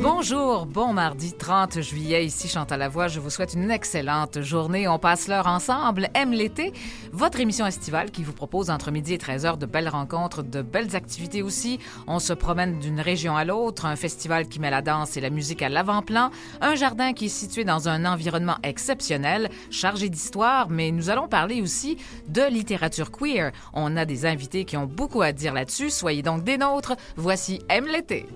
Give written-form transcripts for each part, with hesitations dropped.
Bonjour, bon mardi 30 juillet, ici Chantal Lavoie, je vous souhaite une excellente journée. On passe l'heure ensemble, aime l'été, votre émission estivale qui vous propose entre midi et 13h de belles rencontres, de belles activités aussi. On se promène d'une région à l'autre, un festival qui met la danse et la musique à l'avant-plan, un jardin qui est situé dans un environnement exceptionnel, chargé d'histoire, mais nous allons parler aussi de littérature queer. On a des invités qui ont beaucoup à dire là-dessus, soyez donc des nôtres. Voici Aime l'été.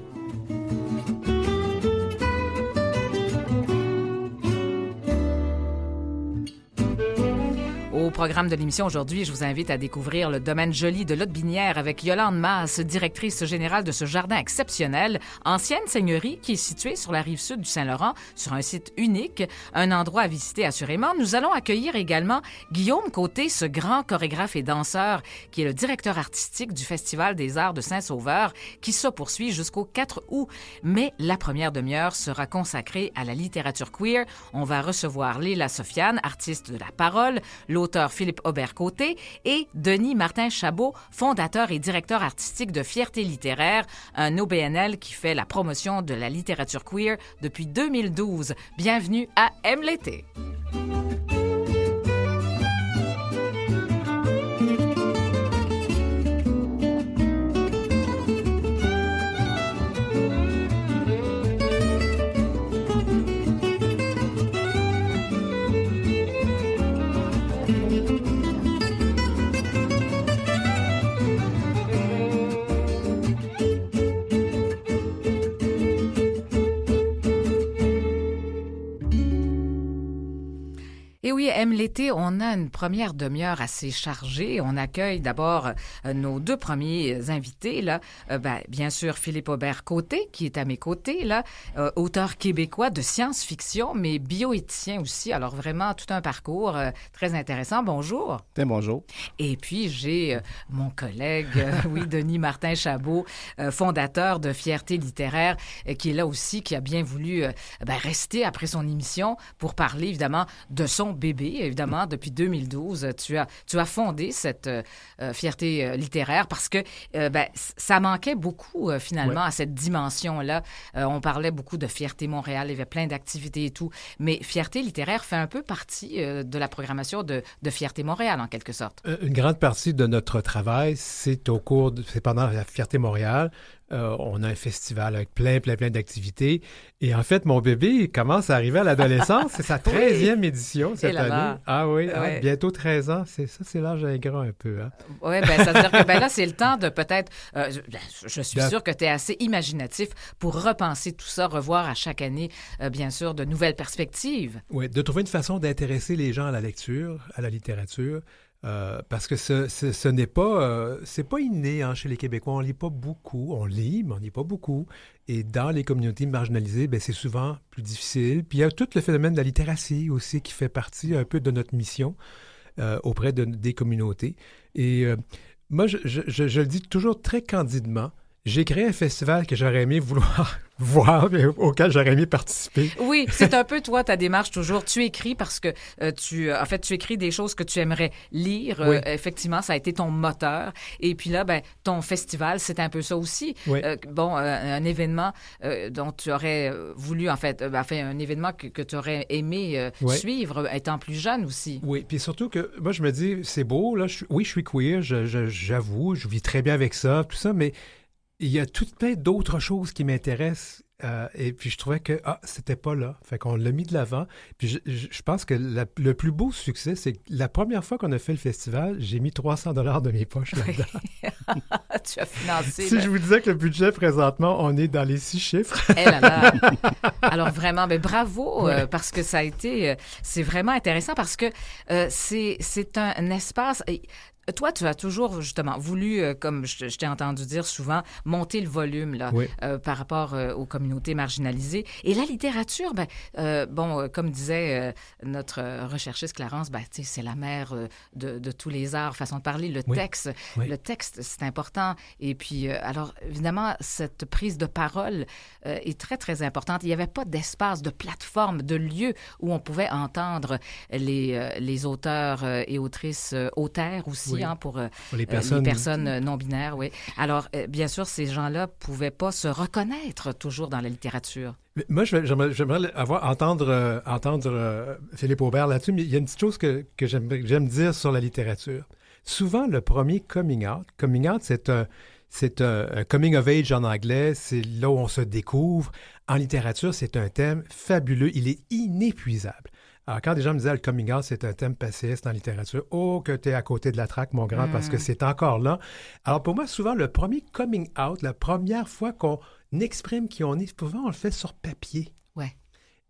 Au programme de l'émission aujourd'hui, je vous invite à découvrir le domaine joli de Lotbinière avec Yolande Masse, directrice générale de ce jardin exceptionnel, ancienne seigneurie qui est située sur la rive sud du Saint-Laurent, sur un site unique, un endroit à visiter assurément. Nous allons accueillir également Guillaume Côté, ce grand chorégraphe et danseur qui est le directeur artistique du Festival des Arts de Saint-Sauveur qui se poursuit jusqu'au 4 août. Mais la première demi-heure sera consacrée à la littérature queer. On va recevoir Léla Sofiane, artiste de la parole, l'auteur Philippe Aubert-Côté et Denis Martin-Chabot, fondateur et directeur artistique de Fierté littéraire, un OBNL qui fait la promotion de la littérature queer depuis 2012. Bienvenue à Aime l'été. Et oui, Aime l'été, on a une première demi-heure assez chargée. On accueille d'abord nos deux premiers invités, là. Bien sûr, Philippe Aubert-Côté, qui est à mes côtés, là, auteur québécois de science-fiction, mais bioéthicien aussi. Alors vraiment, tout un parcours très intéressant. Bonjour. Bonjour. Et puis, j'ai mon collègue, Denis Martin-Chabot, fondateur de Fierté littéraire, qui est là aussi, qui a bien voulu rester après son émission pour parler, évidemment, de son bébé, évidemment, depuis 2012. Tu as fondé cette fierté littéraire parce que ça manquait beaucoup, finalement, à cette dimension-là. On parlait beaucoup de Fierté Montréal, il y avait plein d'activités et tout, mais Fierté littéraire fait un peu partie de la programmation de Fierté Montréal, en quelque sorte. Une grande partie de notre travail, c'est pendant la Fierté Montréal. On a un festival avec plein d'activités. Et en fait, mon bébé commence à arriver à l'adolescence. C'est sa 13e édition cette année. Ah oui, ouais. Bientôt 13 ans. C'est l'âge ingrat un peu. Hein? Oui, ça veut dire que là, c'est le temps de peut-être... je suis sûre que tu es assez imaginatif pour repenser tout ça, revoir à chaque année, bien sûr, de nouvelles perspectives. Oui, de trouver une façon d'intéresser les gens à la lecture, à la littérature. Parce que ce n'est pas... c'est pas inné chez les Québécois. On lit pas beaucoup. On lit, mais on lit pas beaucoup. Et dans les communautés marginalisées, c'est souvent plus difficile. Puis il y a tout le phénomène de la littératie aussi qui fait partie un peu de notre mission auprès des communautés. Et moi, je le dis toujours très candidement, j'ai créé un festival que j'aurais aimé vouloir voir, mais auquel j'aurais aimé participer. Oui, c'est un peu toi, ta démarche toujours. Tu écris parce que tu écris des choses que tu aimerais lire. Oui. Effectivement, ça a été ton moteur. Et puis là, ton festival, c'est un peu ça aussi. Oui. Un événement dont tu aurais voulu, un événement que tu aurais aimé suivre, étant plus jeune aussi. Oui, puis surtout que moi, je me dis, c'est beau, là, je suis queer, j'avoue, je vis très bien avec ça, tout ça, mais il y a tout plein d'autres choses qui m'intéressent. Et puis, je trouvais que c'était pas là. Fait qu'on l'a mis de l'avant. Puis, je pense que le plus beau succès, c'est que la première fois qu'on a fait le festival, j'ai mis 300 $ de mes poches là-dedans. Tu as financé. Si je vous disais que le budget, présentement, on est dans les 6 chiffres. Eh là là. Alors, vraiment, bravo, parce que ça a été... c'est vraiment intéressant parce que c'est un espace... Toi, tu as toujours, justement, voulu, comme je t'ai entendu dire souvent, monter le volume là, Oui. par rapport aux communautés marginalisées. Et la littérature, comme disait notre recherchiste Clarence, c'est la mère de tous les arts, façon de parler. Le Oui. texte, Oui. le texte, c'est important. Et puis, alors, évidemment, cette prise de parole est très, très importante. Il n'y avait pas d'espace, de plateforme, de lieu où on pouvait entendre les auteurs et autrices, auteurs aussi, Oui. pour Les personnes personnes non-binaires, oui. Alors, bien sûr, ces gens-là ne pouvaient pas se reconnaître toujours dans la littérature. Mais moi, j'aimerais entendre Philippe Aubert là-dessus, mais il y a une petite chose que j'aime dire sur la littérature. Souvent, le premier coming out, c'est un coming of age en anglais, c'est là où on se découvre. En littérature, c'est un thème fabuleux, il est inépuisable. Alors, quand des gens me disaient le coming out, c'est un thème passiste en littérature, oh, que tu es à côté de la traque, mon grand, parce que c'est encore là. Alors, pour moi, souvent, le premier coming out, la première fois qu'on exprime qui on est, souvent, on le fait sur papier. Ouais.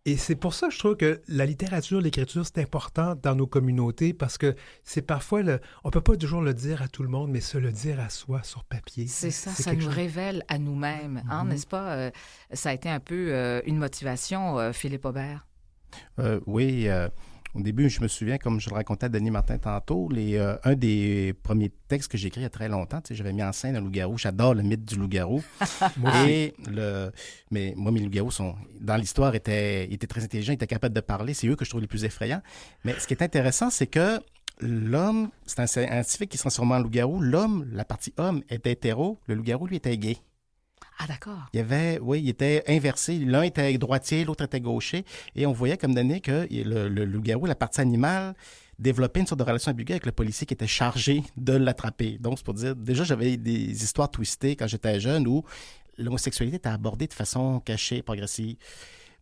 Et c'est pour ça que je trouve que la littérature, l'écriture, c'est important dans nos communautés parce que c'est parfois, on ne peut pas toujours le dire à tout le monde, mais se le dire à soi sur papier. C'est ça, ça nous révèle à nous-mêmes, n'est-ce pas? Ça a été un peu une motivation, Philippe Aubert. Oui, au début, je me souviens, comme je le racontais à Denis Martin tantôt, un des premiers textes que j'ai écrit il y a très longtemps, j'avais mis en scène un loup-garou. J'adore le mythe du loup-garou. Mais moi, mes loups-garous dans l'histoire, étaient très intelligents, étaient capables de parler. C'est eux que je trouve les plus effrayants. Mais ce qui est intéressant, c'est que l'homme, c'est un scientifique qui se transforme en loup-garou. L'homme, la partie homme, était hétéro. Le loup-garou, lui, était gay. Ah, d'accord. Il était inversé. L'un était droitier, l'autre était gaucher. Et on voyait comme donné que le loup-garou, la partie animale, développait une sorte de relation ambiguë avec le policier qui était chargé de l'attraper. Donc, c'est pour dire, déjà, j'avais des histoires twistées quand j'étais jeune où l'homosexualité était abordée de façon cachée, progressive.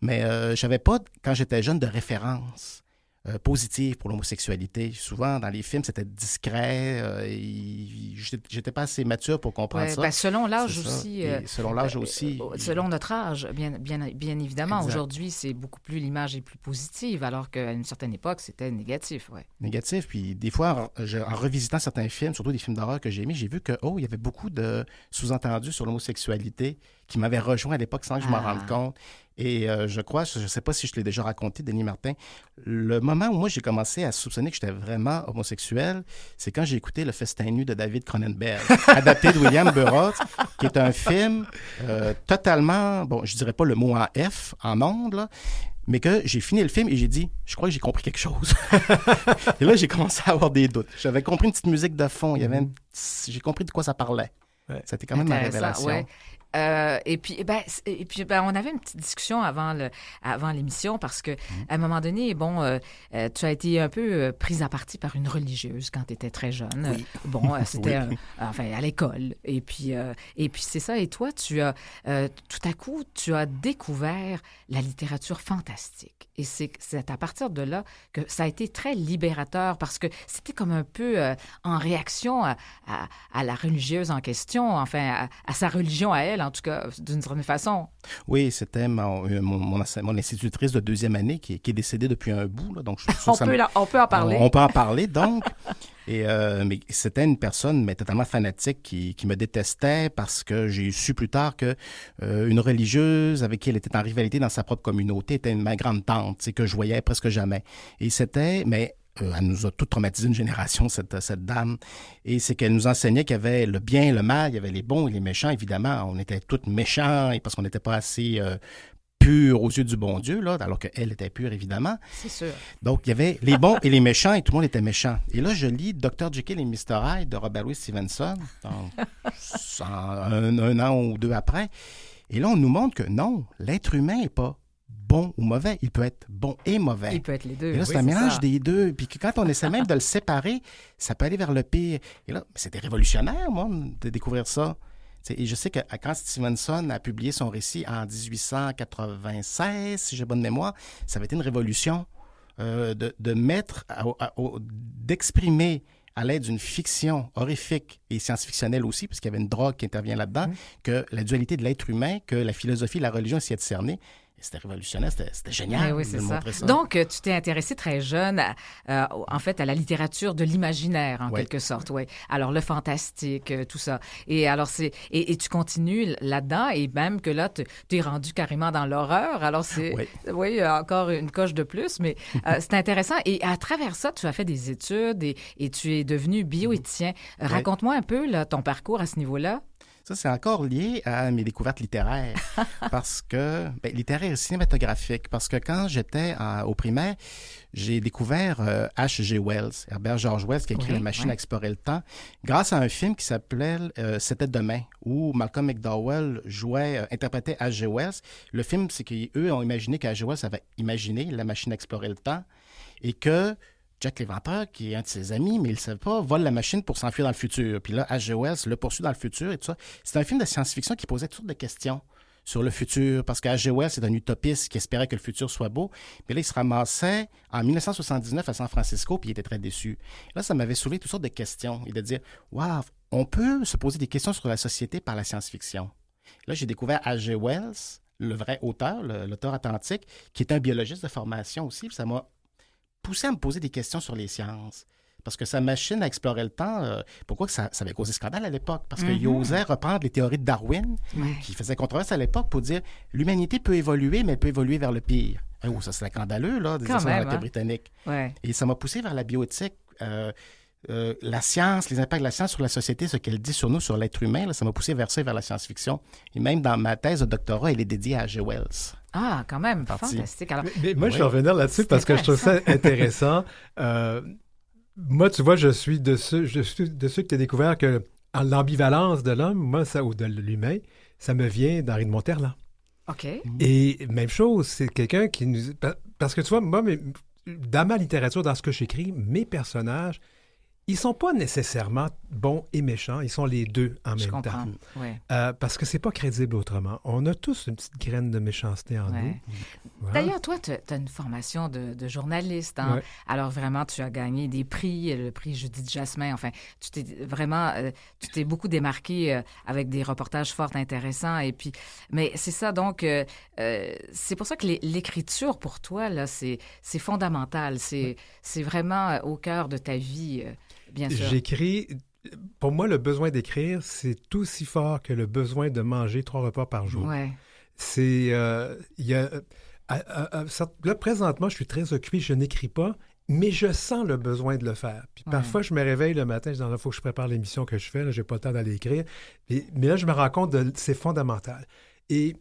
Mais je n'avais pas, quand j'étais jeune, de référence positive pour l'homosexualité. Souvent, dans les films, c'était discret. J'étais pas assez mature pour comprendre ça. Selon l'âge aussi. Selon l'âge aussi. Selon notre âge, bien évidemment. Exact. Aujourd'hui, c'est beaucoup plus, l'image est plus positive, alors qu'à une certaine époque, c'était négatif. Ouais. Négatif. Puis des fois, en revisitant certains films, surtout des films d'horreur que j'ai aimés, j'ai vu que, il y avait beaucoup de sous-entendus sur l'homosexualité qui m'avaient rejoint à l'époque sans que je m'en rende compte. Et je crois, je ne sais pas si je te l'ai déjà raconté, Denis Martin, le moment où moi j'ai commencé à soupçonner que j'étais vraiment homosexuel, c'est quand j'ai écouté Le Festin nu de David Cronenberg, adapté de William Burroughs, qui est un film totalement, bon, je dirais pas le mot en F, en ondes, là, mais que j'ai fini le film et j'ai dit, je crois que j'ai compris quelque chose. Et là, j'ai commencé à avoir des doutes. J'avais compris une petite musique de fond, j'ai compris de quoi ça parlait. Ouais. C'était quand même ma révélation. Ouais. Et puis, on avait une petite discussion avant l'émission parce que à un moment donné, tu as été un peu prise à partie par une religieuse quand tu étais très jeune. Oui. C'était à l'école. Et puis c'est ça. Et toi, tu as tout à coup, tu as découvert la littérature fantastique. Et c'est à partir de là que ça a été très libérateur parce que c'était comme un peu en réaction à la religieuse en question, enfin à sa religion à elle, en tout cas, d'une certaine façon. Oui, c'était mon institutrice de deuxième année qui est décédée depuis un bout. Là, donc on peut en parler. On peut en parler, donc. Mais c'était une personne totalement fanatique qui me détestait parce que j'ai su plus tard que une religieuse avec qui elle était en rivalité dans sa propre communauté était ma grande tante, que je voyais presque jamais. Et elle nous a toutes traumatisé une génération, cette dame. Et c'est qu'elle nous enseignait qu'il y avait le bien et le mal, il y avait les bons et les méchants, évidemment. On était tous méchants parce qu'on n'était pas assez purs aux yeux du bon Dieu, là, alors qu'elle était pure, évidemment. C'est sûr. Donc, il y avait les bons et les méchants et tout le monde était méchant. Et là, je lis Dr. Jekyll et Mr. Hyde de Robert Louis Stevenson, un an ou deux après. Et là, on nous montre que non, l'être humain n'est pas bon ou mauvais. Il peut être bon et mauvais. Il peut être les deux. Et là, c'est un mélange des deux. Puis que quand on essaie même de le séparer, ça peut aller vers le pire. Et là, c'était révolutionnaire, moi, de découvrir ça. Et je sais que quand Stevenson a publié son récit en 1896, si j'ai bonne mémoire, ça avait été une révolution d'exprimer à l'aide d'une fiction horrifique et science-fictionnelle aussi, parce qu'il y avait une drogue qui intervient là-dedans, que la dualité de l'être humain, que la philosophie et la religion essayaient de cerner. C'était révolutionnaire, c'était génial Oui, de c'est ça. montrer ça. Donc, tu t'es intéressé très jeune, en fait, à la littérature de l'imaginaire, en quelque sorte, oui. Alors, le fantastique, tout ça. Et alors, et tu continues là-dedans, et même que là, tu es rendu carrément dans l'horreur. Alors, c'est, oui, encore une coche de plus, mais c'est intéressant. Et à travers ça, tu as fait des études et tu es devenu bioéthicien. Raconte-moi un peu là, ton parcours à ce niveau-là. Ça, c'est encore lié à mes découvertes littéraires, parce que, littéraire et cinématographique, parce que quand j'étais au primaire, j'ai découvert H.G. Wells, Herbert George Wells, qui a écrit La machine à explorer le temps, grâce à un film qui s'appelait C'était demain, où Malcolm McDowell interprétait H.G. Wells. Le film, c'est qu'eux ont imaginé qu'H.G. Wells avait imaginé la machine à explorer le temps et que Jack l'Éventreur, qui est un de ses amis, mais il ne le savait pas, vole la machine pour s'enfuir dans le futur. Puis là, H.G. Wells le poursuit dans le futur et tout ça. C'est un film de science-fiction qui posait toutes sortes de questions sur le futur, parce que H.G. Wells est un utopiste qui espérait que le futur soit beau. Mais là, il se ramassait en 1979 à San Francisco, puis il était très déçu. Là, ça m'avait soulevé toutes sortes de questions et de dire, waouh, on peut se poser des questions sur la société par la science-fiction. Là, j'ai découvert H.G. Wells, le vrai auteur, l'auteur authentique, qui est un biologiste de formation aussi, puis ça m'a poussé à me poser des questions sur les sciences. Parce que sa machine à explorer le temps, pourquoi que ça avait causé scandale à l'époque? Parce qu'il osait reprendre les théories de Darwin, qui faisaient controverse à l'époque, pour dire l'humanité peut évoluer, mais elle peut évoluer vers le pire. Oh, ça, c'est scandaleux, là, des autorités britanniques. Ouais. Et ça m'a poussé vers la bioéthique. La science, les impacts de la science sur la société, ce qu'elle dit sur nous, sur l'être humain, là, ça m'a poussé vers la science-fiction. Et même dans ma thèse de doctorat, elle est dédiée à H.G. Wells. Ah, quand même, fantastique. Alors, mais moi, je vais revenir là-dessus parce que je trouve ça intéressant. Moi, tu vois, je suis de ceux qui ont découvert que l'ambivalence de l'homme, moi, ou de l'humain, ça me vient d'Henri de Monterland. OK. Et même chose, c'est quelqu'un qui nous... Parce que tu vois, moi, dans ma littérature, dans ce que j'écris, mes personnages, ils sont pas nécessairement bons et méchants, ils sont les deux en même temps. Ouais. Parce que c'est pas crédible autrement. On a tous une petite graine de méchanceté en nous. Voilà. D'ailleurs, toi, tu as une formation de journaliste. Hein? Ouais. Alors vraiment, tu as gagné des prix, le prix Judith Jasmin. Enfin, tu t'es beaucoup démarqué avec des reportages fort intéressants. Et puis, mais c'est ça, donc, c'est pour ça que l'écriture, pour toi, là, c'est fondamental. C'est vraiment au cœur de ta vie. Bien sûr. J'écris... Pour moi, le besoin d'écrire, c'est aussi fort que le besoin de manger 3 repas par jour. Ouais. C'est... là, présentement, je suis très occupé, je n'écris pas, mais je sens le besoin de le faire. Puis parfois, je me réveille le matin, je dis, il faut que je prépare l'émission que je fais, là, j'ai pas le temps d'aller écrire. Mais là, je me rends compte que c'est fondamental. Et...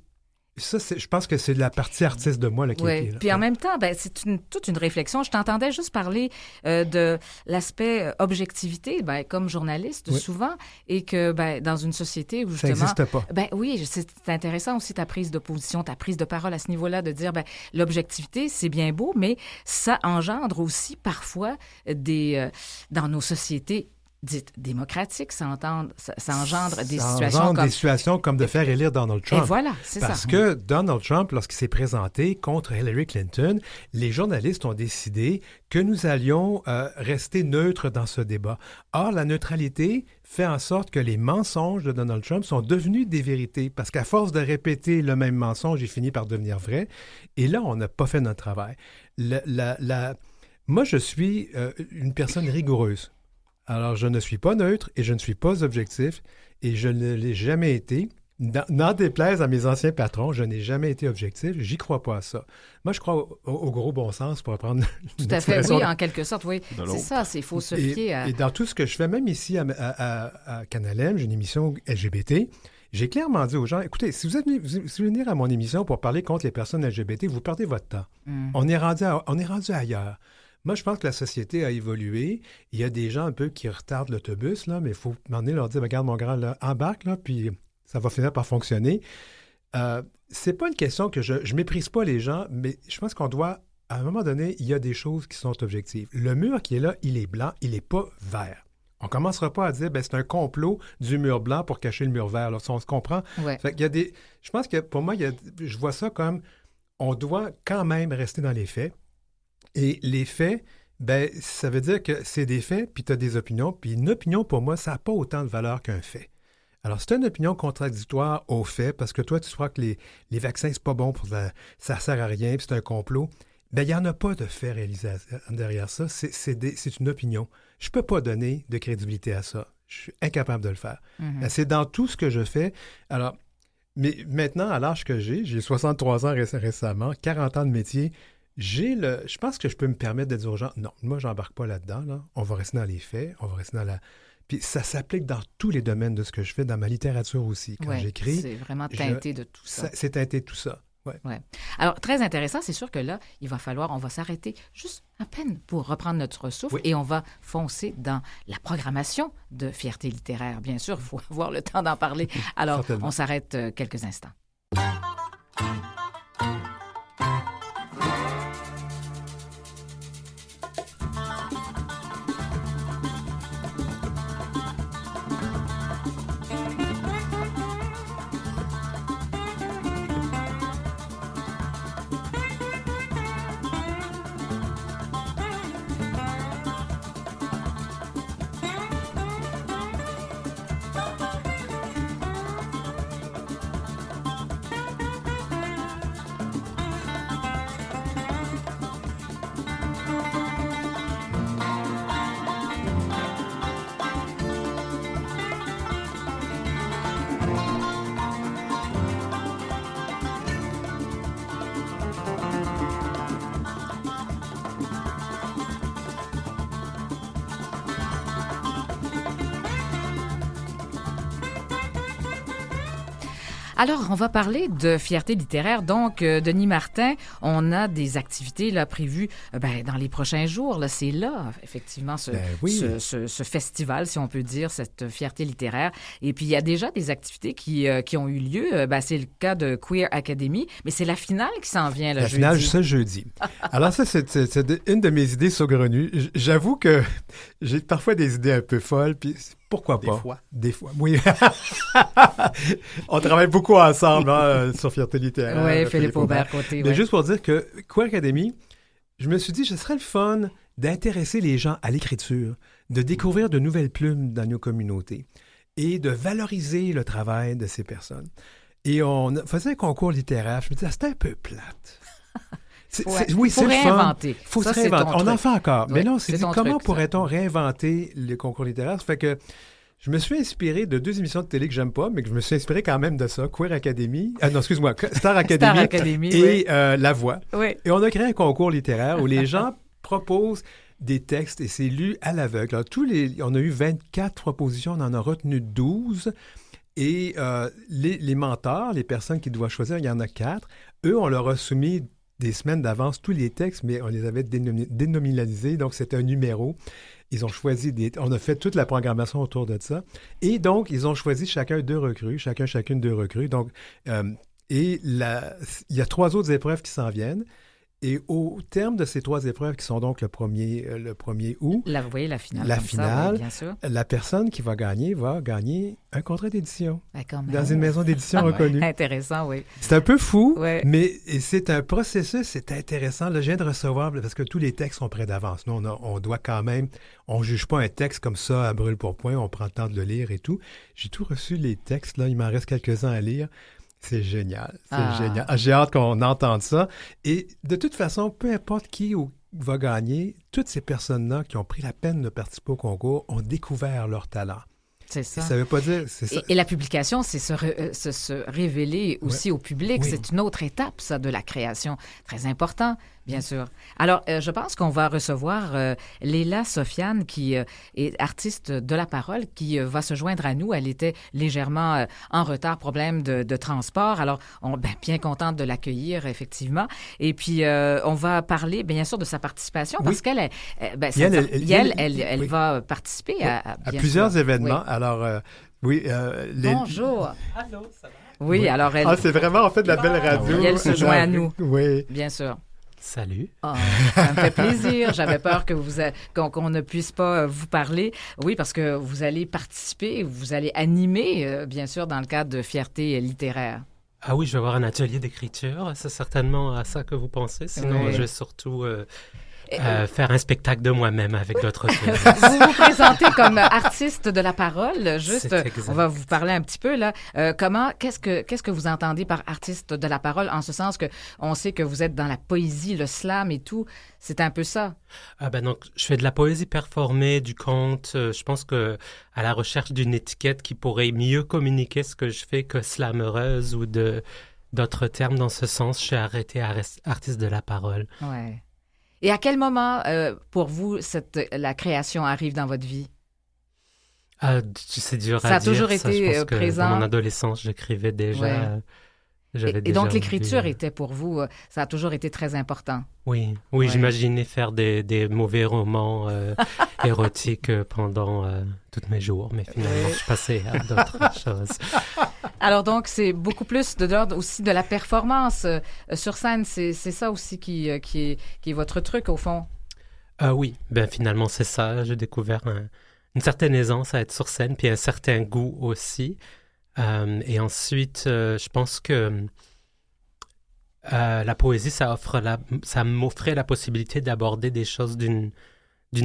ça, je pense que c'est la partie artiste de moi là, qui est là. Puis en même temps, c'est toute une réflexion. Je t'entendais juste parler de l'aspect objectivité, comme journaliste, souvent, et que dans une société où justement... Ça n'existe pas. Oui, c'est intéressant aussi ta prise de position, ta prise de parole à ce niveau-là, de dire, l'objectivité, c'est bien beau, mais ça engendre aussi parfois dans nos sociétés dites démocratiques, ça engendre des situations comme... des situations comme de faire élire Donald Trump. Et voilà, c'est ça. Parce que Donald Trump, lorsqu'il s'est présenté contre Hillary Clinton, les journalistes ont décidé que nous allions rester neutres dans ce débat. Or, la neutralité fait en sorte que les mensonges de Donald Trump sont devenus des vérités, parce qu'à force de répéter le même mensonge, il finit par devenir vrai. Et là, on n'a pas fait notre travail. Moi, je suis une personne rigoureuse. Alors, je ne suis pas neutre et je ne suis pas objectif et je ne l'ai jamais été. N'en déplaise à mes anciens patrons, je n'ai jamais été objectif. J'y crois pas à ça. Moi, je crois au gros bon sens pour apprendre. Tout à fait, oui, en quelque sorte, oui. C'est ça, il faut se fier à... Et dans tout ce que je fais, même ici à Canal M, j'ai une émission LGBT. J'ai clairement dit aux gens, écoutez, si vous venez venir à mon émission pour parler contre les personnes LGBT, vous perdez votre temps. On est rendu ailleurs. Moi, je pense que la société a évolué. Il y a des gens un peu qui retardent l'autobus, là, mais il faut m'emmener leur dire, regarde mon grand, là, embarque, là, puis ça va finir par fonctionner. C'est pas une question que je méprise pas les gens, mais je pense qu'on doit, à un moment donné, il y a des choses qui sont objectives. Le mur qui est là, il est blanc, il n'est pas vert. On ne commencera pas à dire, c'est un complot du mur blanc pour cacher le mur vert. Là, on se comprend. Ouais. Fait qu'il y a des... Je pense que pour moi, je vois ça comme, on doit quand même rester dans les faits. Et les faits, ça veut dire que c'est des faits, puis tu as des opinions. Puis une opinion, pour moi, ça n'a pas autant de valeur qu'un fait. Alors, c'est une opinion contradictoire aux faits, parce que toi, tu crois que les vaccins, c'est pas bon, ça sert à rien, puis c'est un complot. Bien, il n'y en a pas de fait réalisé derrière ça. C'est une opinion. Je ne peux pas donner de crédibilité à ça. Je suis incapable de le faire. Mhm. C'est dans tout ce que je fais. Alors, mais maintenant, à l'âge que j'ai 63 ans récemment, 40 ans de métier, je pense que je peux me permettre d'être urgent. Non, moi, je n'embarque pas là-dedans. Là. On va rester dans les faits, on va rester dans la... Puis ça s'applique dans tous les domaines de ce que je fais, dans ma littérature aussi. Quand j'écris... C'est vraiment teinté de tout ça. C'est teinté de tout ça. Ouais. Alors, très intéressant, c'est sûr que là, on va s'arrêter juste à peine pour reprendre notre souffle et on va foncer dans la programmation de Fierté littéraire. Bien sûr, il faut avoir le temps d'en parler. Alors, Certainement. on s'arrête quelques instants. Alors, on va parler de fierté littéraire. Donc, Denis Martin, on a des activités là, prévues dans les prochains jours. Là, c'est là, effectivement, ce festival, si on peut dire, cette fierté littéraire. Et puis, il y a déjà des activités qui ont eu lieu. C'est le cas de Queer Academy, mais c'est la finale qui s'en vient le jeudi. La finale, ce jeudi. Alors ça, c'est une de mes idées saugrenues. J'avoue que j'ai parfois des idées un peu folles, puis... Pourquoi pas? Des fois, oui. On travaille beaucoup ensemble sur Fierté littéraire. Oui, Philippe Aubert-Côté. Mais juste pour dire que Queer Academy, je me suis dit, ce serait le fun d'intéresser les gens à l'écriture, de découvrir de nouvelles plumes dans nos communautés et de valoriser le travail de ces personnes. Et on faisait un concours littéraire. Je me disais, c'était un peu plate. Oui, c'est réinventer. Il faut se réinventer. On en fait encore. Oui, mais là, on s'est dit, comment truc, pourrait-on réinventer le concours littéraire? Ça fait que je me suis inspiré de 2 émissions de télé que j'aime pas, mais que je me suis inspiré quand même de ça. Queer Academy. Star Academy. Et La Voix. Oui. Et on a créé un concours littéraire où les gens proposent des textes et c'est lu à l'aveugle. Alors, on a eu 24 propositions, on en a retenu 12. Et les mentors, les personnes qui doivent choisir, il y en a 4. Eux, on leur a soumis des semaines d'avance tous les textes, mais on les avait dénominalisés, donc c'était un numéro. Ils ont choisi on a fait toute la programmation autour de ça. Et donc, ils ont choisi chacune 2 recrues. Donc, il y a 3 autres épreuves qui s'en viennent. Et au terme de ces 3 épreuves, qui sont donc le 1er août, la finale, bien sûr. La personne qui va gagner un contrat d'édition dans une maison d'édition reconnue. Intéressant, oui. C'est un peu fou, ouais. Mais c'est un processus, c'est intéressant. Là, je viens de recevoir, parce que tous les textes sont prêts d'avance. Nous, on doit quand même, on ne juge pas un texte comme ça à brûle-pourpoint, on prend le temps de le lire et tout. J'ai tout reçu, les textes, là, il m'en reste quelques-uns à lire. C'est génial, génial. J'ai hâte qu'on entende ça. Et de toute façon, peu importe qui va gagner, toutes ces personnes-là qui ont pris la peine de participer au concours ont découvert leur talent. C'est ça. Ça veut pas dire... C'est ça. Et la publication, c'est se révéler aussi au public. Oui. C'est une autre étape, ça, de la création. Très important, bien sûr. Alors, je pense qu'on va recevoir Léla Sofiane, qui est artiste de la parole, qui va se joindre à nous. Elle était légèrement en retard, problème de transport. Alors, bien contente de l'accueillir, effectivement. Et puis, on va parler, bien sûr, de sa participation, parce qu'elle va participer à plusieurs événements. Oui. Alors, Bonjour. Allô, ça va? Oui, alors elle... c'est vraiment, en fait, de la belle radio. Et elle se joint à nous. Oui. Bien sûr. Salut. Oh, ça me fait plaisir. J'avais peur que qu'on ne puisse pas vous parler. Oui, parce que vous allez participer, vous allez animer, bien sûr, dans le cadre de Fierté littéraire. Ah oui, je vais avoir un atelier d'écriture. C'est certainement à ça que vous pensez. Sinon, je vais surtout... Faire un spectacle de moi-même avec d'autres filles. Vous vous présentez comme artiste de la parole. Juste, C'est exact. on va vous parler un petit peu là. Qu'est-ce que vous entendez par artiste de la parole, en ce sens que on sait que vous êtes dans la poésie, le slam et tout. C'est un peu ça. Donc, je fais de la poésie performée, du conte. Je pense que à la recherche d'une étiquette qui pourrait mieux communiquer ce que je fais que slameuse ou d'autres termes dans ce sens, je suis arrêté artiste de la parole. Ouais. Et à quel moment, pour vous, la création arrive dans votre vie? C'est dur Ça à a dire. toujours ça, été je pense que présent. dans mon adolescence, j'écrivais déjà. Ouais. J'avais Et déjà donc, envie, l'écriture était pour vous, ça a toujours été très important. Oui, Ouais. j'imaginais faire des mauvais romans érotiques pendant tous mes jours, mais finalement, je suis passé à d'autres choses. Alors donc, c'est beaucoup plus de l'ordre aussi de la performance sur scène. C'est ça aussi qui est votre truc, au fond. Oui, finalement, c'est ça. J'ai découvert une certaine aisance à être sur scène, puis un certain goût aussi. Et ensuite, je pense que la poésie, ça m'offrait la possibilité d'aborder des choses d'une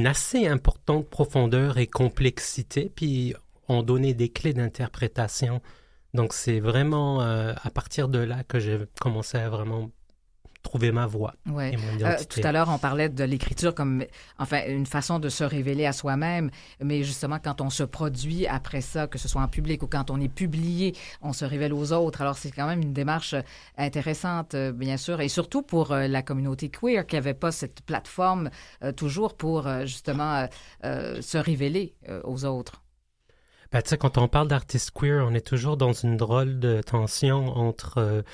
assez importante profondeur et complexité, puis on donnait des clés d'interprétation. Donc, c'est vraiment à partir de là que j'ai commencé à vraiment trouver ma voix Ouais. et mon identité. Tout à l'heure, on parlait de l'écriture comme une façon de se révéler à soi-même, mais justement, quand on se produit après ça, que ce soit en public ou quand on est publié, on se révèle aux autres. Alors, c'est quand même une démarche intéressante, bien sûr, et surtout pour la communauté queer qui n'avait pas cette plateforme toujours pour justement se révéler aux autres. Tu sais, quand on parle d'artistes queer, on est toujours dans une drôle de tension entre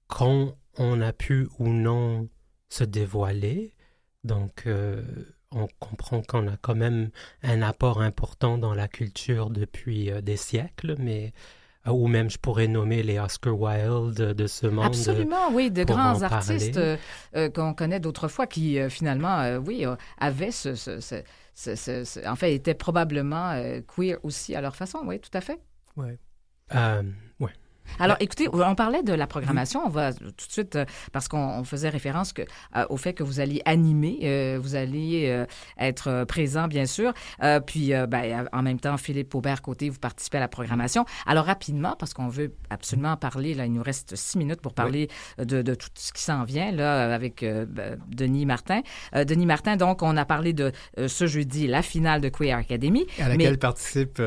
quand on a pu ou non se dévoiler. Donc, on comprend qu'on a quand même un apport important dans la culture depuis des siècles, mais ou même je pourrais nommer les Oscar Wilde de ce monde. Absolument, oui, de pour grands en artistes parler. qu'on connaît d'autrefois qui finalement, avaient en fait, étaient probablement queer aussi à leur façon, oui, tout à fait. Ouais. Ouais. Alors, écoutez, on parlait de la programmation. On va tout de suite, parce qu'on faisait référence au fait que vous alliez animer, vous alliez être présent, bien sûr. Puis, en même temps, Philippe Aubert-Côté, vous participez à la programmation. Alors, rapidement, parce qu'on veut absolument parler, là, il nous reste 6 minutes pour parler de tout ce qui s'en vient, là, avec Denis Martin. Denis Martin, donc, on a parlé de ce jeudi, la finale de Queer Academy. À laquelle participe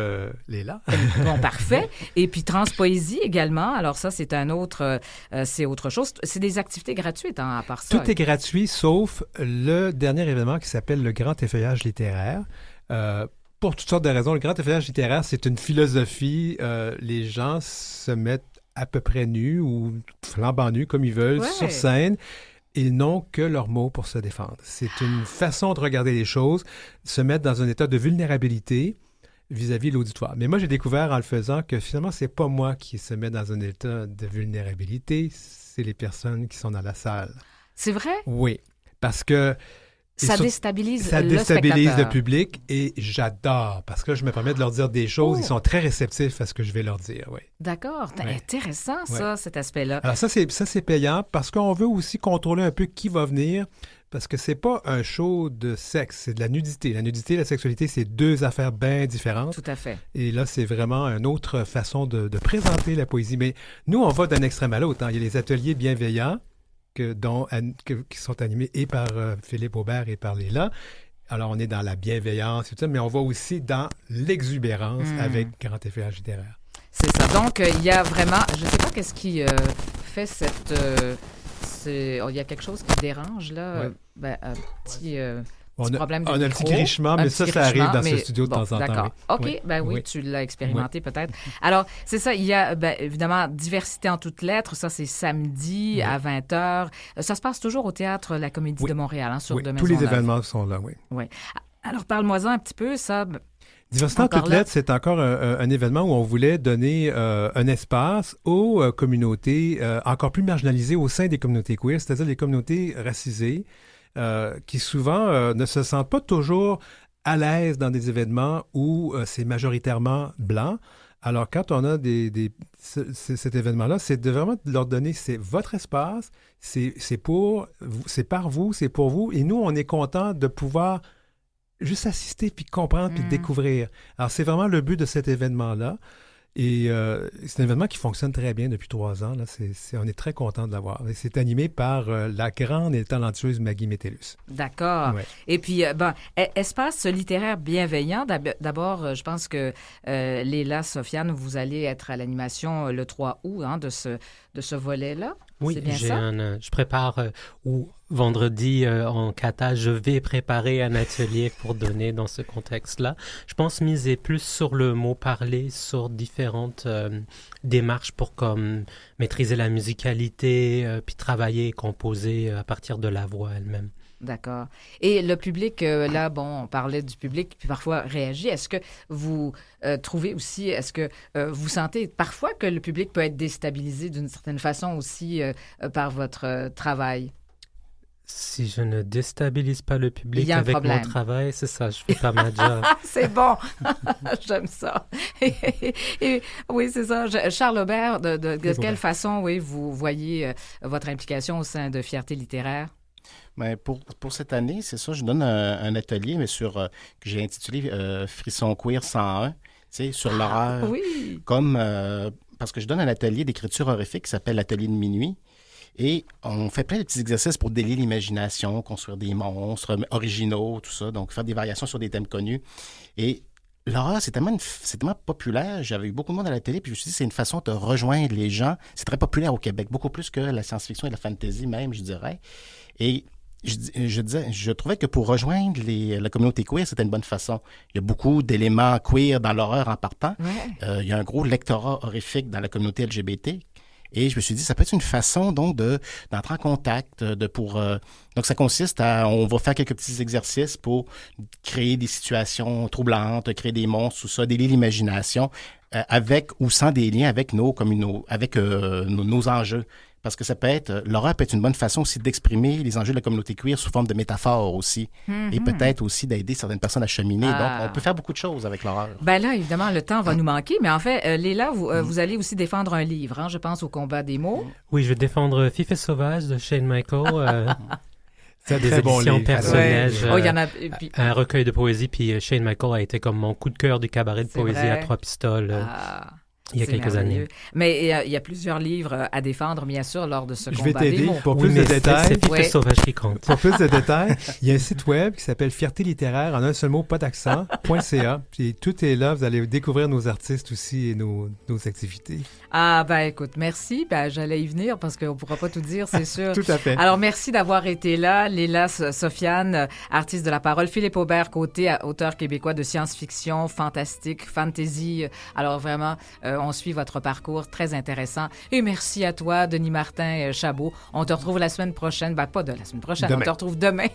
Léla. Bon, parfait. Et puis, Transpoésie également. Alors ça, c'est c'est autre chose. C'est des activités gratuites, à part ça. Tout est gratuit, sauf le dernier événement qui s'appelle le Grand Effeuillage littéraire. Pour toutes sortes de raisons, le Grand Effeuillage littéraire, c'est une philosophie. Les gens se mettent à peu près nus ou flambant nus, comme ils veulent, sur scène. Ils n'ont que leurs mots pour se défendre. C'est une façon de regarder les choses, se mettre dans un état de vulnérabilité vis-à-vis de l'auditoire. Mais moi, j'ai découvert en le faisant que finalement, c'est pas moi qui se met dans un état de vulnérabilité, c'est les personnes qui sont dans la salle. C'est vrai? Oui, parce que ça déstabilise le public et j'adore parce que je me permets de leur dire des choses. Ils sont très réceptifs à ce que je vais leur dire. Oui. D'accord. Intéressant, ça, cet aspect-là. Alors ça, c'est payant parce qu'on veut aussi contrôler un peu qui va venir. Parce que c'est pas un show de sexe, c'est de la nudité. La nudité et la sexualité, c'est deux affaires bien différentes. Tout à fait. Et là, c'est vraiment une autre façon de présenter la poésie. Mais nous, on va d'un extrême à l'autre. Il y a les ateliers bienveillants qui sont animés et par Philippe Aubert et par Léla. Alors, on est dans la bienveillance et tout ça, mais on va aussi dans l'exubérance avec Grand Effeuillage littéraire. C'est ça. Donc, il y a vraiment... Je ne sais pas qu'est-ce qui fait cette... il y a quelque chose qui dérange, là. Un petit problème de micro. On a le petit grichement, mais ça arrive dans ce studio de temps en temps. D'accord. OK, oui, tu l'as expérimenté peut-être. Alors, c'est ça, il y a évidemment Diversité en toutes lettres. Ça, c'est samedi à 20h. Ça se passe toujours au Théâtre La Comédie de Montréal, sur de tous les événements sont là, oui. Alors, parle-moi-en un petit peu, ça... Diversité en toutes lettres, c'est encore un événement où on voulait donner un espace aux communautés encore plus marginalisées au sein des communautés queer, c'est-à-dire les communautés racisées qui souvent ne se sentent pas toujours à l'aise dans des événements où c'est majoritairement blanc. Alors, quand on a cet événement-là, c'est de vraiment leur donner, c'est votre espace, c'est pour vous, c'est par vous, c'est pour vous. Et nous, on est content de pouvoir juste assister, puis comprendre, puis découvrir. Alors, c'est vraiment le but de cet événement-là. Et c'est un événement qui fonctionne très bien depuis 3 ans. Là. On est très content de l'avoir. Et c'est animé par la grande et talentueuse Maggie Métellus. D'accord. Ouais. Et puis, espace littéraire bienveillant. D'abord, je pense que Léla, Sofiane, vous allez être à l'animation le 3 août de ce volet-là. Oui, c'est bien ça? Je prépare, ou vendredi en Cata, je vais préparer un atelier pour donner dans ce contexte-là. Je pense miser plus sur le mot parlé, sur différentes démarches pour comme maîtriser la musicalité, puis travailler et composer à partir de la voix elle-même. D'accord. Et le public, là, on parlait du public, puis parfois réagit. Est-ce que vous trouvez aussi, est-ce que vous sentez parfois que le public peut être déstabilisé d'une certaine façon aussi par votre travail? Si je ne déstabilise pas le public avec mon travail, c'est ça, je fais pas ma job. C'est bon! J'aime ça. Et, oui, c'est ça. Charles Aubert, de quelle façon, oui, vous voyez votre implication au sein de Fierté littéraire? Bien, pour cette année, c'est ça, je donne un atelier, mais que j'ai intitulé Frisson Queer 101, sur l'horreur. Oui! Parce que je donne un atelier d'écriture horrifique qui s'appelle l'atelier de minuit. Et on fait plein de petits exercices pour délier l'imagination, construire des monstres originaux, tout ça. Donc, faire des variations sur des thèmes connus. Et l'horreur, c'est tellement populaire. J'avais eu beaucoup de monde à la télé, puis je me suis dit, c'est une façon de rejoindre les gens. C'est très populaire au Québec, beaucoup plus que la science-fiction et la fantasy même, je dirais. Et je trouvais que pour rejoindre la communauté queer, c'était une bonne façon. Il y a beaucoup d'éléments queer dans l'horreur en partant. Ouais. Il y a un gros lectorat horrifique dans la communauté LGBT. Et je me suis dit, ça peut être une façon donc d'entrer en contact, donc ça consiste on va faire quelques petits exercices pour créer des situations troublantes, créer des monstres, tout ça, délier l'imagination, avec ou sans des liens avec nos enjeux. Parce que l'horreur peut être une bonne façon aussi d'exprimer les enjeux de la communauté queer sous forme de métaphores aussi. Mm-hmm. Et peut-être aussi d'aider certaines personnes à cheminer. Donc, on peut faire beaucoup de choses avec l'horreur. Bien là, évidemment, le temps va nous manquer. Mais en fait, Léla, vous allez aussi défendre un livre, je pense, au combat des mots. Oui, je vais défendre Fifes Sauvage de Shane Michael. C'est un très bon livre. Personnages, il y en a, puis... un recueil de poésie. Puis Shane Michael a été comme mon coup de cœur du cabaret de poésie vrai. à 3 pistoles. Il y a quelques années. Mais il y a plusieurs livres à défendre, bien sûr, lors de ce combat. Je vais t'aider pour plus de détails. C'est Fifes Sauvage qui compte. Pour plus de détails, il y a un site web qui s'appelle Fierté littéraire, en un seul mot, pas d'accent.ca. Puis tout est là. Vous allez découvrir nos artistes aussi et nos activités. Ah, ben écoute, merci. Ben, j'allais y venir parce qu'on ne pourra pas tout dire, c'est sûr. Tout à fait. Alors, merci d'avoir été là. Léla, Sofiane, artiste de la parole. Philippe Aubert-Côté, auteur québécois de science-fiction, fantastique, fantasy. Alors, vraiment, on suit votre parcours, très intéressant. Et merci à toi, Denis Martin Chabot. On te retrouve la semaine prochaine. Ben, pas de la semaine prochaine, demain. On te retrouve demain.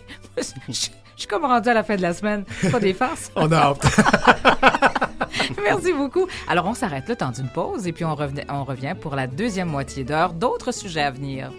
Je suis comme rendu à la fin de la semaine. C'est pas des farces. On a hâte. Merci beaucoup. Alors, on s'arrête le temps d'une pause et puis on revient pour la deuxième moitié d'heure. D'autres sujets à venir.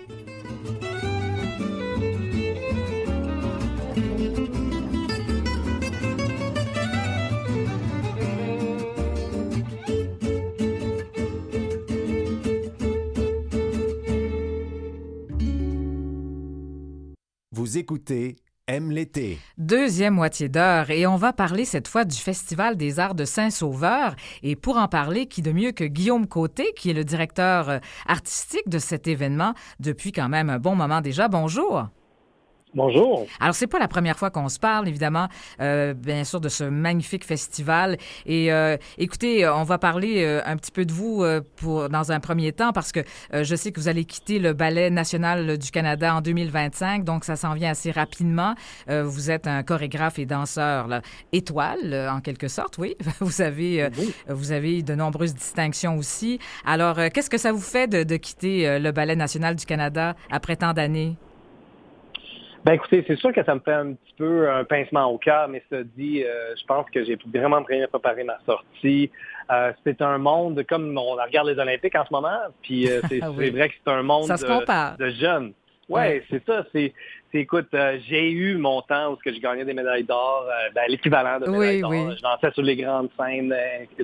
Vous écoutez Aime l'été. Deuxième moitié d'heure et on va parler cette fois du Festival des arts de Saint-Sauveur. Et pour en parler, qui de mieux que Guillaume Côté, qui est le directeur artistique de cet événement depuis quand même un bon moment déjà. Bonjour. Bonjour. Alors, c'est pas la première fois qu'on se parle, évidemment, bien sûr, de ce magnifique festival. Et écoutez, on va parler un petit peu de vous dans un premier temps parce que je sais que vous allez quitter le Ballet national du Canada en 2025, donc ça s'en vient assez rapidement. Vous êtes un chorégraphe et danseur étoile, en quelque sorte, oui. Vous avez de nombreuses distinctions aussi. Alors, qu'est-ce que ça vous fait de quitter le Ballet national du Canada après tant d'années? Ben écoutez, c'est sûr que ça me fait un petit peu un pincement au cœur, mais ça dit, je pense que j'ai vraiment bien préparé ma sortie. C'est un monde, comme on regarde les Olympiques en ce moment, puis c'est vrai que c'est un monde de jeunes. Ouais, c'est ça. Écoute, j'ai eu mon temps où je gagnais des médailles d'or, l'équivalent de médailles d'or. Oui. Je dansais sur les grandes scènes,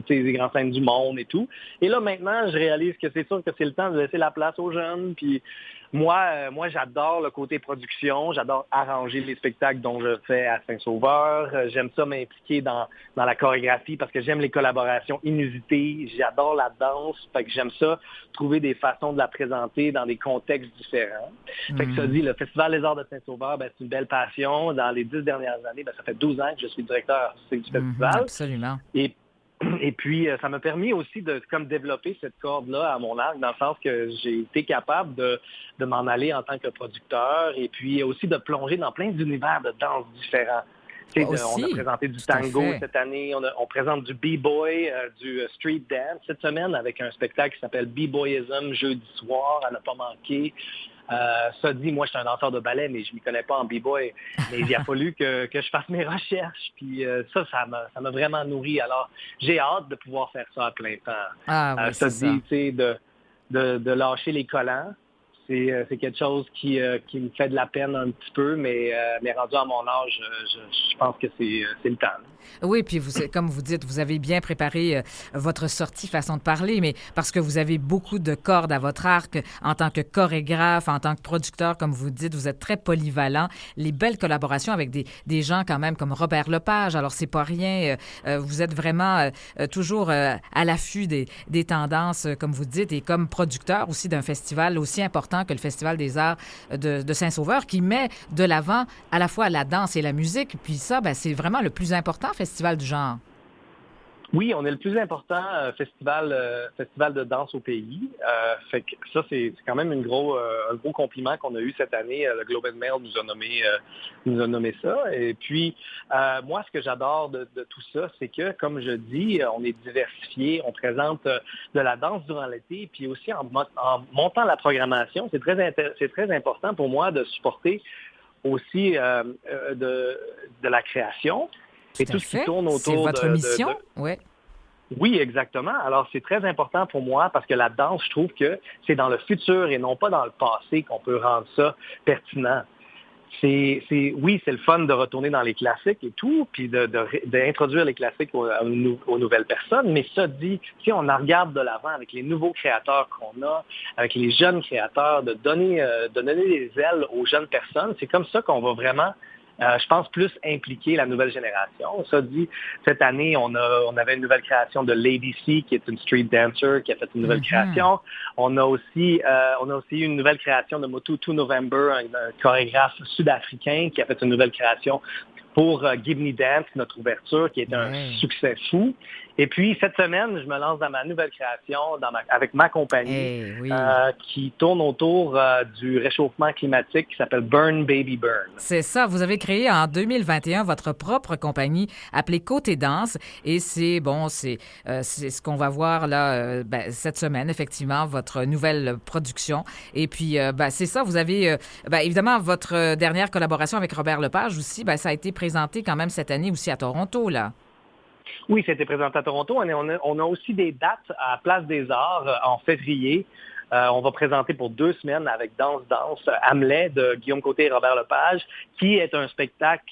les grandes scènes du monde et tout. Et là, maintenant, je réalise que c'est sûr que c'est le temps de laisser la place aux jeunes. Puis moi, j'adore le côté production. J'adore arranger les spectacles dont je fais à Saint-Sauveur. J'aime ça m'impliquer dans la chorégraphie parce que j'aime les collaborations inusitées. J'adore la danse. Fait que j'aime ça, trouver des façons de la présenter dans des contextes différents. Fait que ça dit, le Festival des Arts de Saint-Sauveur, c'est une belle passion. Dans les 10 dernières années, ça fait 12 ans que je suis directeur artistique du festival. Absolument. Et puis, ça m'a permis aussi de développer cette corde-là à mon arc, dans le sens que j'ai été capable de m'en aller en tant que producteur et puis aussi de plonger dans plein d'univers de danse différents. On a présenté du tango cette année, on présente du b-boy, du street dance cette semaine avec un spectacle qui s'appelle B-Boyism jeudi soir, à ne pas manquer. Ça dit, moi, je suis un danseur de ballet, mais je ne m'y connais pas en b-boy. Mais il a fallu que je fasse mes recherches. Puis ça m'a vraiment nourri. Alors, j'ai hâte de pouvoir faire ça à plein temps. Ça dit, tu sais, de lâcher les collants. C'est quelque chose qui me fait de la peine un petit peu, mais rendu à mon âge, je pense que c'est le temps. Oui, puis comme vous dites, vous avez bien préparé votre sortie, façon de parler, mais parce que vous avez beaucoup de cordes à votre arc en tant que chorégraphe, en tant que producteur, comme vous dites, vous êtes très polyvalent. Les belles collaborations avec des gens quand même comme Robert Lepage, alors c'est pas rien. Vous êtes vraiment toujours à l'affût des tendances, comme vous dites, et comme producteur aussi d'un festival aussi important que le Festival des Arts de Saint-Sauveur, qui met de l'avant à la fois la danse et la musique. Puis ça, c'est vraiment le plus important festival du genre. Oui, on est le plus important festival de danse au pays. Fait que ça, c'est quand même un gros compliment qu'on a eu cette année. Le Globe and Mail nous a nommé ça. Et puis, moi, ce que j'adore de tout ça, c'est que, comme je dis, on est diversifié. On présente de la danse durant l'été. Puis aussi, en montant la programmation, c'est très important pour moi de supporter aussi de la création. Et tout ce qui tourne autour c'est votre mission, oui. Oui, exactement. Alors, c'est très important pour moi parce que la danse, je trouve que c'est dans le futur et non pas dans le passé qu'on peut rendre ça pertinent. Oui, c'est le fun de retourner dans les classiques et tout, puis d'introduire les classiques aux nouvelles personnes. Mais ça dit, si on en regarde de l'avant avec les nouveaux créateurs qu'on a, avec les jeunes créateurs, de donner des ailes aux jeunes personnes, c'est comme ça qu'on va vraiment je pense plus impliquer la nouvelle génération. Ça dit, cette année, on avait une nouvelle création de Lady C, qui est une street dancer, qui a fait une nouvelle création. On a aussi eu une nouvelle création de Motutu November, un chorégraphe sud-africain qui a fait une nouvelle création pour Give Me Dance, notre ouverture, qui est un succès fou. Et puis, cette semaine, je me lance dans ma nouvelle création avec ma compagnie qui tourne autour du réchauffement climatique qui s'appelle Burn Baby Burn. C'est ça. Vous avez créé en 2021 votre propre compagnie appelée Côté Danse. Et c'est ce qu'on va voir là cette semaine, effectivement, votre nouvelle production. Et puis, c'est ça. Vous avez, évidemment, votre dernière collaboration avec Robert Lepage aussi, ça a été présenté quand même cette année aussi à Toronto, là. Oui, c'était présenté à Toronto. On a aussi des dates à Place des Arts en février. On va présenter pour 2 semaines avec Danse Hamlet de Guillaume Côté et Robert Lepage, qui est un spectacle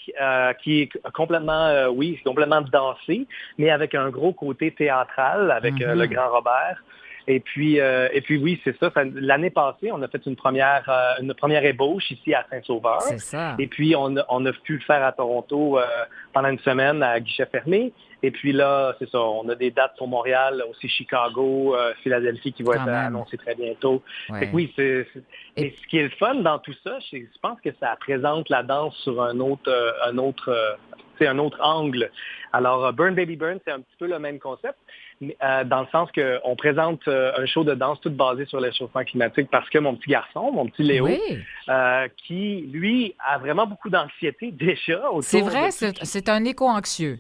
qui est complètement dansé, mais avec un gros côté théâtral avec le grand Robert. Et puis oui, c'est ça. L'année passée, on a fait une première ébauche ici à Saint-Sauveur. C'est ça. Et puis, on a pu le faire à Toronto pendant une semaine à guichet fermé. Et puis là, c'est ça, on a des dates pour Montréal, aussi Chicago, Philadelphie qui va être annoncé très bientôt. Ouais. Fait que oui, mais ce qui est le fun dans tout ça, je pense que ça présente la danse sur un autre angle. Alors, Burn Baby Burn, c'est un petit peu le même concept, dans le sens qu'on présente un show de danse tout basé sur le réchauffement climatique parce que mon petit garçon, mon petit Léo, qui, lui, a vraiment beaucoup d'anxiété déjà. C'est vrai, c'est un éco-anxieux.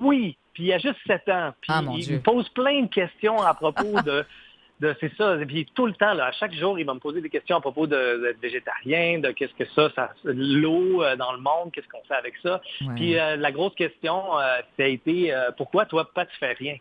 Oui, puis il a juste 7 ans. Puis il me pose plein de questions à propos de c'est ça. Puis tout le temps, là, à chaque jour, il va me poser des questions à propos d'être végétarien, de qu'est-ce que ça l'eau dans le monde, qu'est-ce qu'on fait avec ça. Ouais. Puis la grosse question, ça a été pourquoi toi, papa, tu fais rien?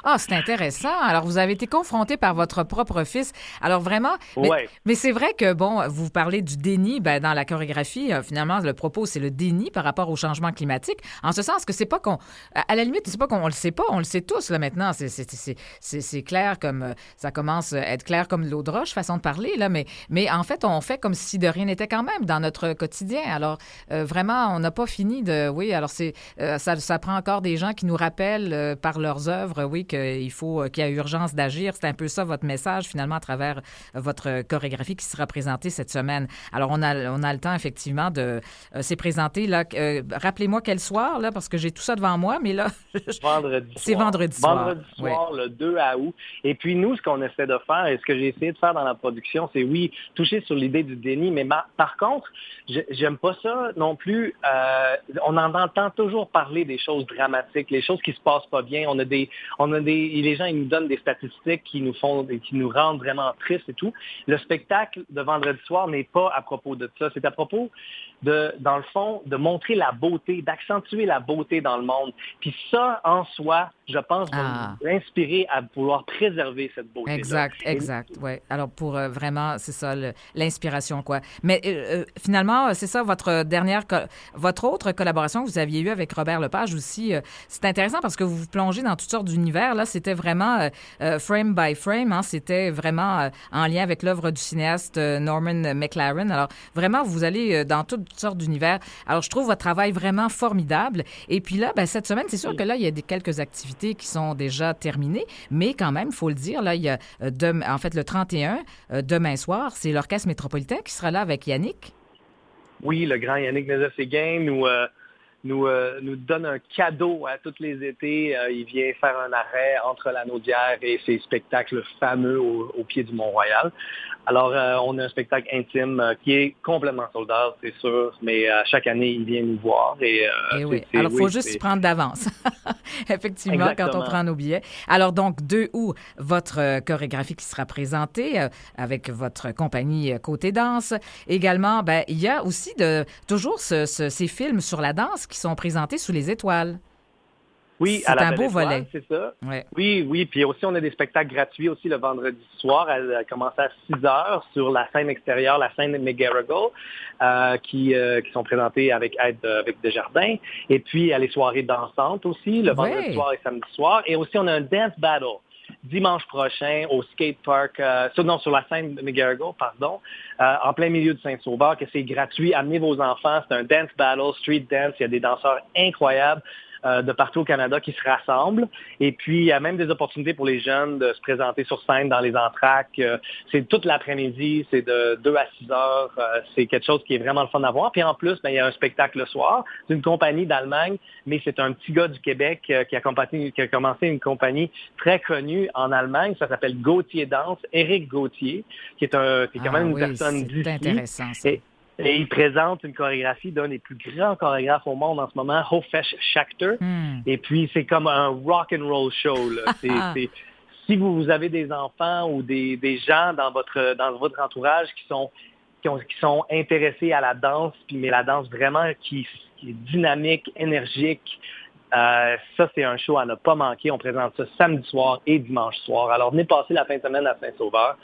Ah, c'est intéressant. Alors, vous avez été confronté par votre propre fils. Alors, vraiment, Ouais. mais c'est vrai que, bon, vous parlez du déni, ben, dans la chorégraphie, finalement, le propos, c'est le déni par rapport au changement climatique, en ce sens que c'est pas qu'on, à la limite, c'est pas qu'on le sait pas, on le sait tous, là, maintenant. C'est clair comme, ça commence à être clair comme de l'eau de roche, façon de parler, là, mais en fait, on fait comme si de rien n'était quand même dans notre quotidien. Alors, vraiment, on n'a pas fini de, oui, alors ça prend encore des gens qui nous rappellent par leurs œuvres, oui, qu'il y a urgence d'agir. C'est un peu ça votre message, finalement, à travers votre chorégraphie qui sera présentée cette semaine. Alors, on a le temps, effectivement, de c'est présenté, là. Rappelez-moi quel soir, là, parce que j'ai tout ça devant moi, mais là, Vendredi soir. c'est vendredi soir. Vendredi soir, le 2 août. Et puis nous, ce qu'on essaie de faire, et ce que j'ai essayé de faire dans la production, c'est oui, toucher sur l'idée du déni, mais par contre, j'aime pas ça non plus. On en entend toujours parler des choses dramatiques, les choses qui se passent pas bien. Les gens, ils nous donnent des statistiques qui nous rendent vraiment tristes et tout. Le spectacle de vendredi soir n'est pas à propos de ça. C'est à propos dans le fond, de montrer la beauté, d'accentuer la beauté dans le monde. Puis ça, en soi, je pense, va nous inspirer à vouloir préserver cette beauté. Exact, oui. Alors, pour vraiment, c'est ça, l'inspiration, quoi. Mais finalement, c'est ça, votre autre collaboration que vous aviez eue avec Robert Lepage aussi, c'est intéressant parce que vous vous plongez dans toutes sortes d'univers. Là, c'était vraiment frame by frame, hein, c'était vraiment en lien avec l'œuvre du cinéaste Norman McLaren. Alors, vraiment, vous allez dans toutes sortes d'univers. Alors, je trouve votre travail vraiment formidable. Et puis là, ben, cette semaine, c'est sûr que là, il y a quelques activités qui sont déjà terminées, mais quand même, il faut le dire, là, il y a en fait le 31, demain soir, c'est l'Orchestre métropolitain qui sera là avec Yannick. Oui, le grand Yannick Nézet-Séguin nous donne un cadeau à tous les étés. Il vient faire un arrêt entre la Naudière et ses spectacles fameux au pied du Mont-Royal. Alors, on a un spectacle intime qui est complètement sold out, c'est sûr, mais chaque année, il vient nous voir. Et oui. Alors, il faut juste s'y prendre d'avance. Effectivement, exactement. Quand on prend nos billets. Alors, donc, 2 août, votre chorégraphie qui sera présentée avec votre compagnie Côté Danse. Également, ben, il y a aussi toujours ces films sur la danse qui sont présentés sous les étoiles. Oui, c'est un beau volet. C'est ça. Ouais. Oui. Puis aussi, on a des spectacles gratuits aussi le vendredi soir. Elle commence à 6 heures sur la scène extérieure, la scène de McGarrigle, qui sont présentés avec aide avec Desjardins. Et puis, il y a les soirées dansantes aussi, le vendredi soir et samedi soir. Et aussi, on a un dance battle dimanche prochain au skate park, sur la scène de McGarrigle, en plein milieu de Saint-Sauveur, que c'est gratuit. Amenez vos enfants. C'est un dance battle, street dance. Il y a des danseurs incroyables de partout au Canada qui se rassemblent. Et puis, il y a même des opportunités pour les jeunes de se présenter sur scène dans les entractes. C'est toute l'après-midi, c'est de 2 à 6 heures. C'est quelque chose qui est vraiment le fun à voir. Puis en plus, il y a un spectacle le soir d'une compagnie d'Allemagne, mais c'est un petit gars du Québec qui a commencé une compagnie très connue en Allemagne. Ça s'appelle Gauthier Danse, Éric Gauthier, qui est quand même une personne d'ici. C'est intéressant, ça. Et il présente une chorégraphie d'un des plus grands chorégraphes au monde en ce moment, Hofesh Schachter. Et puis, c'est comme un rock and roll show. Là. Si vous avez des enfants ou des gens dans votre entourage qui sont intéressés à la danse, mais la danse vraiment qui est dynamique, énergique, ça, c'est un show à ne pas manquer. On présente ça samedi soir et dimanche soir. Alors, venez passer la fin de semaine à Saint-Sauveur.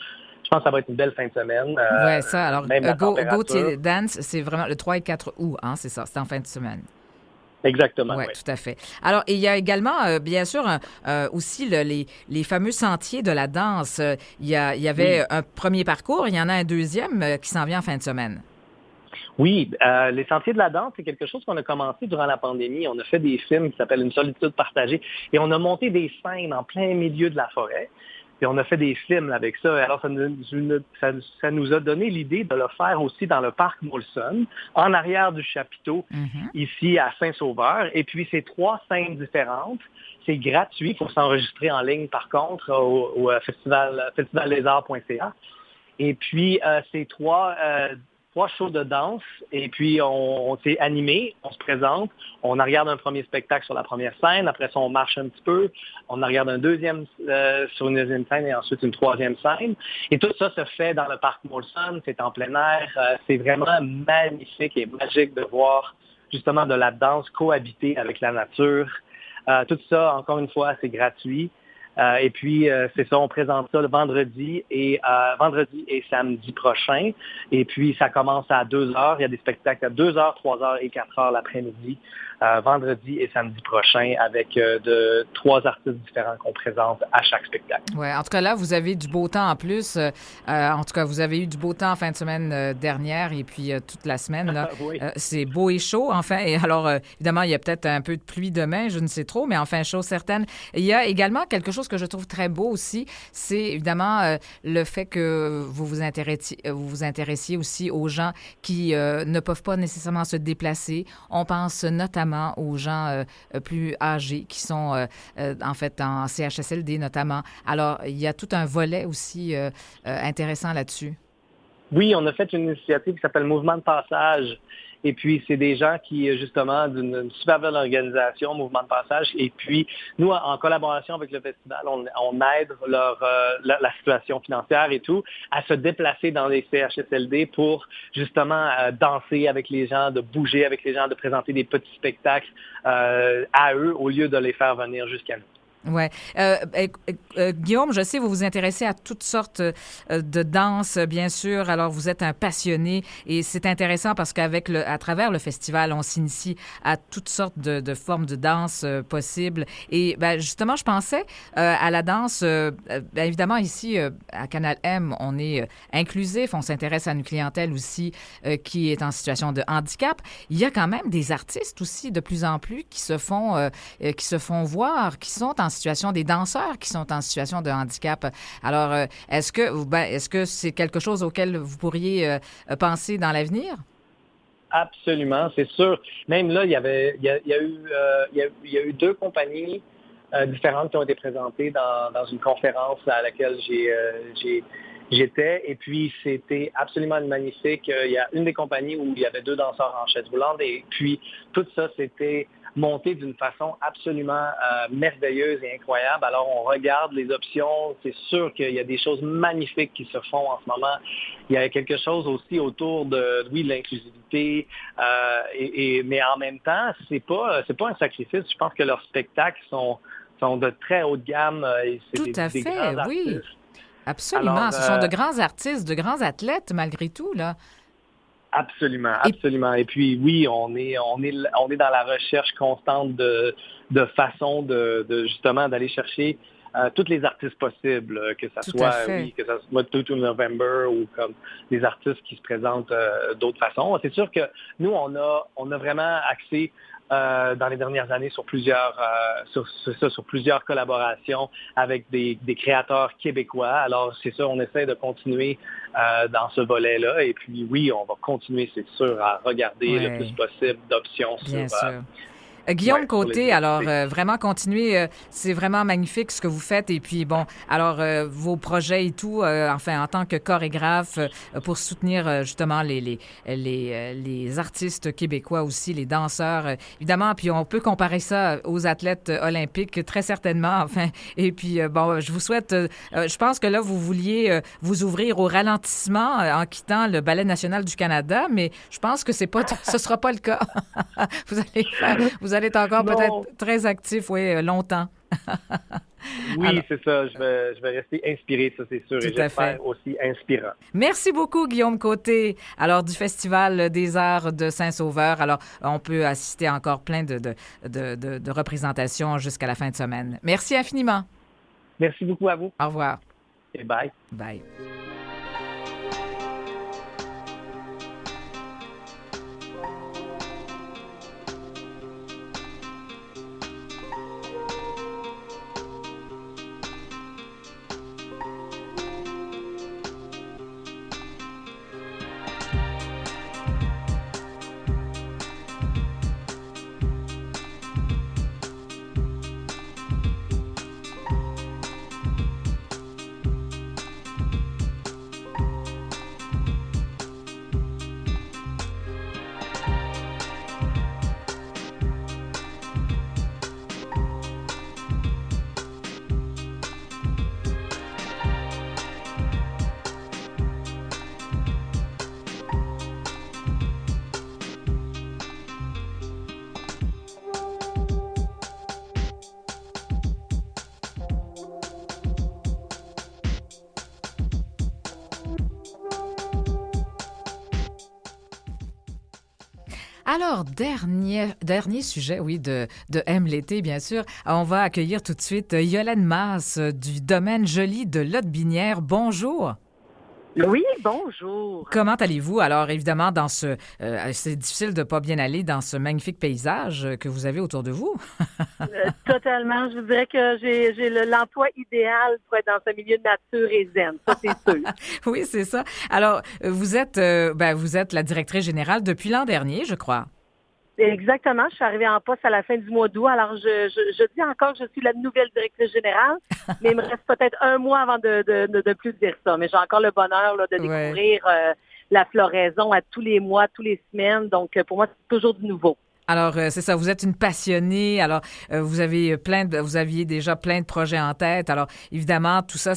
Je pense que ça va être une belle fin de semaine. Oui, ça. Alors, Gauthier Dance, c'est vraiment le 3 et 4 août, hein, c'est ça, c'est en fin de semaine. Exactement. Oui, tout à fait. Alors, il y a également, bien sûr, aussi les fameux sentiers de la danse. Il y avait un premier parcours, il y en a un deuxième qui s'en vient en fin de semaine. Oui, les sentiers de la danse, c'est quelque chose qu'on a commencé durant la pandémie. On a fait des films qui s'appellent Une solitude partagée et on a monté des scènes en plein milieu de la forêt. Puis on a fait des films avec ça. Alors, ça nous a donné l'idée de le faire aussi dans le parc Molson, en arrière du chapiteau, ici à Saint-Sauveur. Et puis, c'est 3 scènes différentes. C'est gratuit. Il faut s'enregistrer en ligne, par contre, au festivaldesarts.ca. Et puis, c'est 3 shows de danse, et puis on s'est animé, on se présente, on regarde un premier spectacle sur la première scène, après ça on marche un petit peu, on regarde un deuxième sur une deuxième scène et ensuite une troisième scène. Et tout ça se fait dans le parc Molson, c'est en plein air, c'est vraiment magnifique et magique de voir justement de la danse cohabiter avec la nature. Tout ça, encore une fois, c'est gratuit. Et puis, c'est ça, on présente ça le vendredi et samedi prochain. Et puis, ça commence à 2 heures. Il y a des spectacles à 2 heures, 3 heures et 4 heures l'après-midi, vendredi et samedi prochain, avec 3 artistes différents qu'on présente à chaque spectacle. Oui, en tout cas, là, vous avez du beau temps en plus. En tout cas, vous avez eu du beau temps en fin de semaine dernière et puis toute la semaine. Là. Oui. C'est beau et chaud, enfin. Et alors, évidemment, il y a peut-être un peu de pluie demain, je ne sais trop, mais enfin, chaud certaine. Il y a également quelque chose que je trouve très beau aussi, c'est évidemment le fait que vous vous intéressiez aussi aux gens qui ne peuvent pas nécessairement se déplacer. On pense notamment aux gens plus âgés qui sont en fait en CHSLD notamment. Alors, il y a tout un volet aussi intéressant là-dessus. Oui, on a fait une initiative qui s'appelle Mouvement de passage. Et puis, c'est des gens qui, justement, d'une super belle organisation, Mouvement de passage. Et puis, nous, en collaboration avec le festival, on aide la situation financière et tout à se déplacer dans les CHSLD pour, justement, danser avec les gens, de bouger avec les gens, de présenter des petits spectacles à eux au lieu de les faire venir jusqu'à nous. Oui. Guillaume, je sais, vous vous intéressez à toutes sortes de danses, bien sûr. Alors, vous êtes un passionné et c'est intéressant parce à travers le festival, on s'initie à toutes sortes de formes de danse possibles. Et justement, je pensais à la danse. Évidemment, ici, à Canal M, on est inclusif. On s'intéresse à une clientèle aussi qui est en situation de handicap. Il y a quand même des artistes aussi, de plus en plus, qui se font voir, qui sont des danseurs qui sont en situation de handicap. Alors, est-ce que c'est quelque chose auquel vous pourriez penser dans l'avenir? Absolument, c'est sûr. Même là, il y a eu 2 compagnies différentes qui ont été présentées dans une conférence à laquelle j'étais. Et puis, c'était absolument magnifique. Il y a une des compagnies où il y avait 2 danseurs en chaise roulante. Et puis, tout ça, c'était monté d'une façon absolument merveilleuse et incroyable. Alors, on regarde les options. C'est sûr qu'il y a des choses magnifiques qui se font en ce moment. Il y a quelque chose aussi autour de l'inclusivité. Mais en même temps, c'est pas un sacrifice. Je pense que leurs spectacles sont de très haut de gamme. Et c'est Tout à fait, grands oui. artistes. Absolument. Alors, ce sont de grands artistes, de grands athlètes, malgré tout, là. Absolument, absolument. Et puis oui, on est dans la recherche constante de façon de justement d'aller chercher tous les artistes possibles, que ça soit Tutu November ou comme des artistes qui se présentent d'autres façons. C'est sûr que nous, on a vraiment axé dans les dernières années sur plusieurs collaborations avec des créateurs québécois. Alors, c'est sûr, on essaie de continuer dans ce volet-là. Et puis, oui, on va continuer, c'est sûr, à regarder le plus possible d'options Bien sur... sûr. Guillaume Côté, alors vraiment continuez, c'est vraiment magnifique ce que vous faites et puis bon, alors vos projets et tout, enfin en tant que chorégraphe pour soutenir justement les artistes québécois aussi, les danseurs évidemment, puis on peut comparer ça aux athlètes olympiques très certainement, enfin et puis bon, je vous souhaite, je pense que là vous vouliez vous ouvrir au ralentissement en quittant le Ballet national du Canada, mais je pense que ce sera pas le cas. Vous allez être encore peut-être très actif, oui, longtemps. Oui, alors, c'est ça. Je vais rester inspiré, ça c'est sûr, et j'espère aussi inspirant. Merci beaucoup, Guillaume Côté. Alors, du Festival des arts de Saint-Sauveur. Alors, on peut assister à encore plein de représentations jusqu'à la fin de semaine. Merci infiniment. Merci beaucoup à vous. Au revoir. Et bye. Bye. Alors, dernier sujet, oui, de M l'été, bien sûr. On va accueillir tout de suite Yolande Masse du domaine Joli de Lotbinière. Bonjour. Oui, bonjour. Comment allez-vous? Alors, évidemment, c'est difficile de ne pas bien aller dans ce magnifique paysage que vous avez autour de vous. Totalement. Je vous dirais que j'ai l'emploi idéal pour être dans ce milieu de nature et zen. Ça, c'est sûr. Oui, c'est ça. Alors, vous êtes la directrice générale depuis l'an dernier, je crois. Exactement. Je suis arrivée en poste à la fin du mois d'août. Alors, je dis encore que je suis la nouvelle directrice générale, mais il me reste peut-être un mois avant de plus dire ça. Mais j'ai encore le bonheur là, de découvrir la floraison à tous les mois, tous les semaines. Donc, pour moi, c'est toujours du nouveau. Alors, c'est ça, vous êtes une passionnée. Alors, vous aviez déjà plein de projets en tête. Alors, évidemment, tout ça,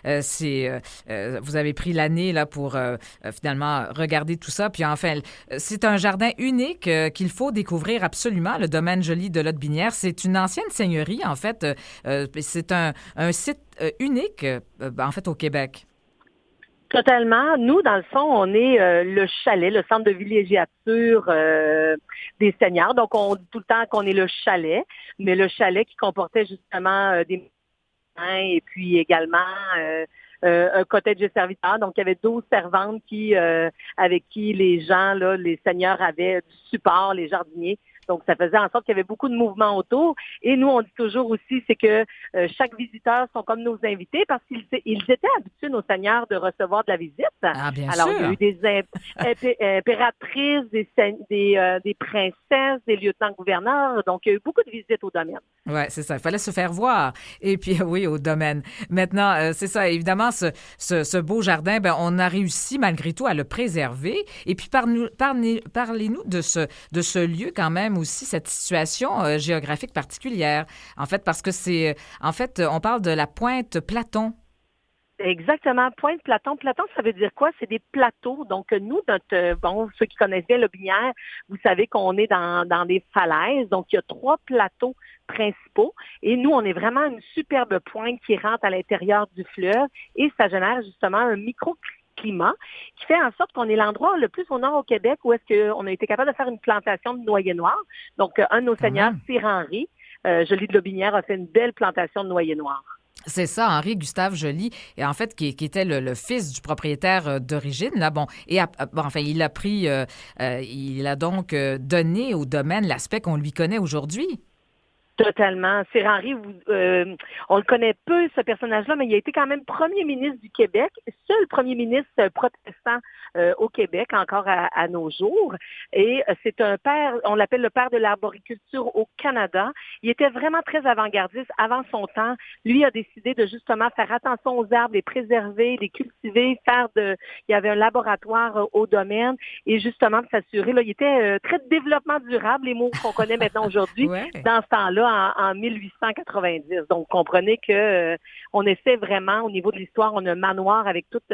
vous avez pris l'année là pour finalement regarder tout ça. Puis enfin, c'est un jardin unique qu'il faut découvrir absolument, le domaine Joli de Lotbinière. C'est une ancienne seigneurie, en fait. C'est un site unique, en fait, au Québec. Totalement. Nous, dans le fond, on est le chalet, le centre de villégiature des seigneurs. Donc, on dit tout le temps qu'on est le chalet, mais le chalet qui comportait justement des magasins et puis également un cottage de serviteurs. Donc, il y avait 12 servantes avec qui les gens, là, les seigneurs avaient du support, les jardiniers. Donc, ça faisait en sorte qu'il y avait beaucoup de mouvements autour. Et nous, on dit toujours aussi, c'est que chaque visiteur sont comme nos invités parce qu'ils étaient habitués, nos seigneurs, de recevoir de la visite. Ah, bien Alors, sûr. il y a eu des impératrices, des princesses, des lieutenants-gouverneurs. Donc, il y a eu beaucoup de visites au domaine. Oui, c'est ça. Il fallait se faire voir. Et puis, oui, au domaine. Maintenant, c'est ça. Évidemment, ce beau jardin, on a réussi malgré tout à le préserver. Et puis, parlez-nous de ce lieu quand même aussi, cette situation géographique particulière. En fait, parce que on parle de la pointe Platon. Exactement. Pointe Platon. Platon, ça veut dire quoi? C'est des plateaux. Donc, nous, ceux qui connaissent bien Lotbinière, vous savez qu'on est dans des falaises. Donc, il y a 3 plateaux principaux. Et nous, on est vraiment une superbe pointe qui rentre à l'intérieur du fleuve et ça génère justement un microclimat qui fait en sorte qu'on est l'endroit le plus au nord au Québec où est-ce qu'on a été capable de faire une plantation de noyer noir. Donc, un de nos seigneurs, Sir Henri, Joli de Lotbinière, a fait une belle plantation de noyer noir. C'est ça, Henri Gustave Joly, et en fait, qui était le fils du propriétaire d'origine, là, il a donc donné au domaine l'aspect qu'on lui connaît aujourd'hui. Totalement. Sir Henri, on le connaît peu, ce personnage-là, mais il a été quand même premier ministre du Québec, seul premier ministre protestant au Québec encore à nos jours. Et c'est un père, on l'appelle le père de l'arboriculture au Canada. Il était vraiment très avant-gardiste avant son temps. Lui a décidé de justement faire attention aux arbres, les préserver, les cultiver, il y avait un laboratoire au domaine et justement de s'assurer, là, il était très de développement durable, les mots qu'on connaît maintenant aujourd'hui, dans ce temps-là, en 1890. Donc, comprenez que on essaie vraiment, au niveau de l'histoire, on a un manoir avec toute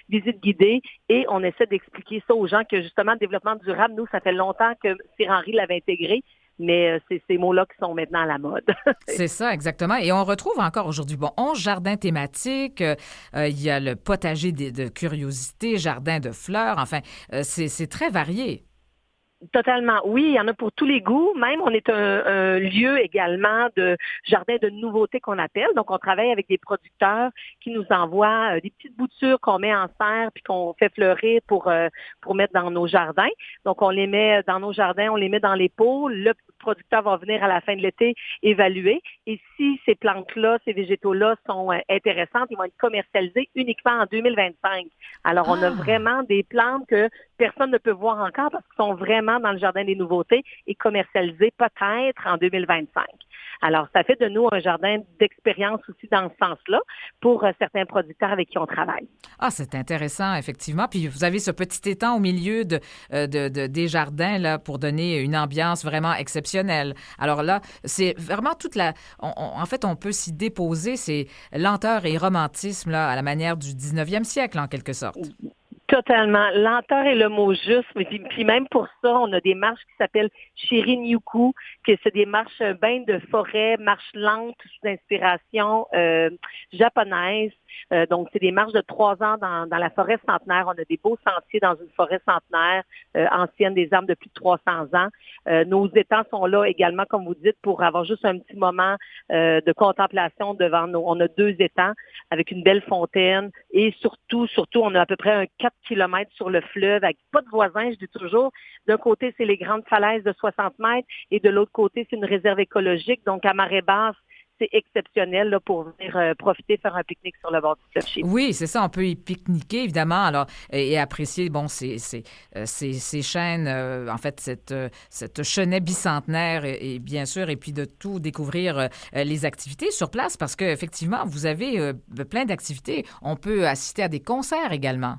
visite guidée et on essaie d'expliquer ça aux gens que, justement, le développement durable, nous, ça fait longtemps que Sir Henri l'avait intégré, mais c'est ces mots-là qui sont maintenant à la mode. C'est ça, exactement. Et on retrouve encore aujourd'hui, 11 jardins thématiques. Il y a le potager de curiosité, jardin de fleurs. Enfin, c'est très varié. Totalement. Oui, il y en a pour tous les goûts. Même, on est un lieu également de jardin de nouveautés qu'on appelle. Donc, on travaille avec des producteurs qui nous envoient des petites boutures qu'on met en serre puis qu'on fait fleurir pour mettre dans nos jardins. Donc, on les met dans nos jardins, on les met dans les pots. Le producteur va venir à la fin de l'été évaluer. Et si ces plantes-là, ces végétaux-là sont intéressantes, ils vont être commercialisés uniquement en 2025. Alors, on a vraiment des plantes que personne ne peut voir encore parce qu'ils sont vraiment dans le jardin des nouveautés et commercialisés peut-être en 2025. Alors, ça fait de nous un jardin d'expérience aussi dans ce sens-là pour certains producteurs avec qui on travaille. Ah, c'est intéressant, effectivement. Puis vous avez ce petit étang au milieu des jardins là, pour donner une ambiance vraiment exceptionnelle. Alors là, c'est vraiment toute la... en fait, on peut s'y déposer, c'est lenteur et romantisme là, à la manière du 19e siècle, en quelque sorte. Totalement. Lenteur est le mot juste. Puis même pour ça, on a des marches qui s'appellent Shirin-Yuku, que c'est des marches bains de forêt, marches lentes sous inspiration japonaise. Donc, c'est des marches de 3 ans dans la forêt centenaire. On a des beaux sentiers dans une forêt centenaire ancienne, des arbres de plus de 300 ans. Nos étangs sont là également, comme vous dites, pour avoir juste un petit moment de contemplation devant nous. On a 2 étangs avec une belle fontaine et surtout, on a à peu près un 4 kilomètres sur le fleuve avec pas de voisins, je dis toujours. D'un côté, c'est les grandes falaises de 60 mètres et de l'autre côté, c'est une réserve écologique. Donc, à marée basse, c'est exceptionnel là, pour venir profiter, faire un pique-nique sur le bord du fleuve chez nous. Oui, c'est ça, on peut y pique-niquer, évidemment, alors, et apprécier, bon, ces chênes, en fait, cette chenet bicentenaire, et bien sûr, et puis de tout découvrir les activités sur place, parce qu'effectivement, vous avez plein d'activités. On peut assister à des concerts également.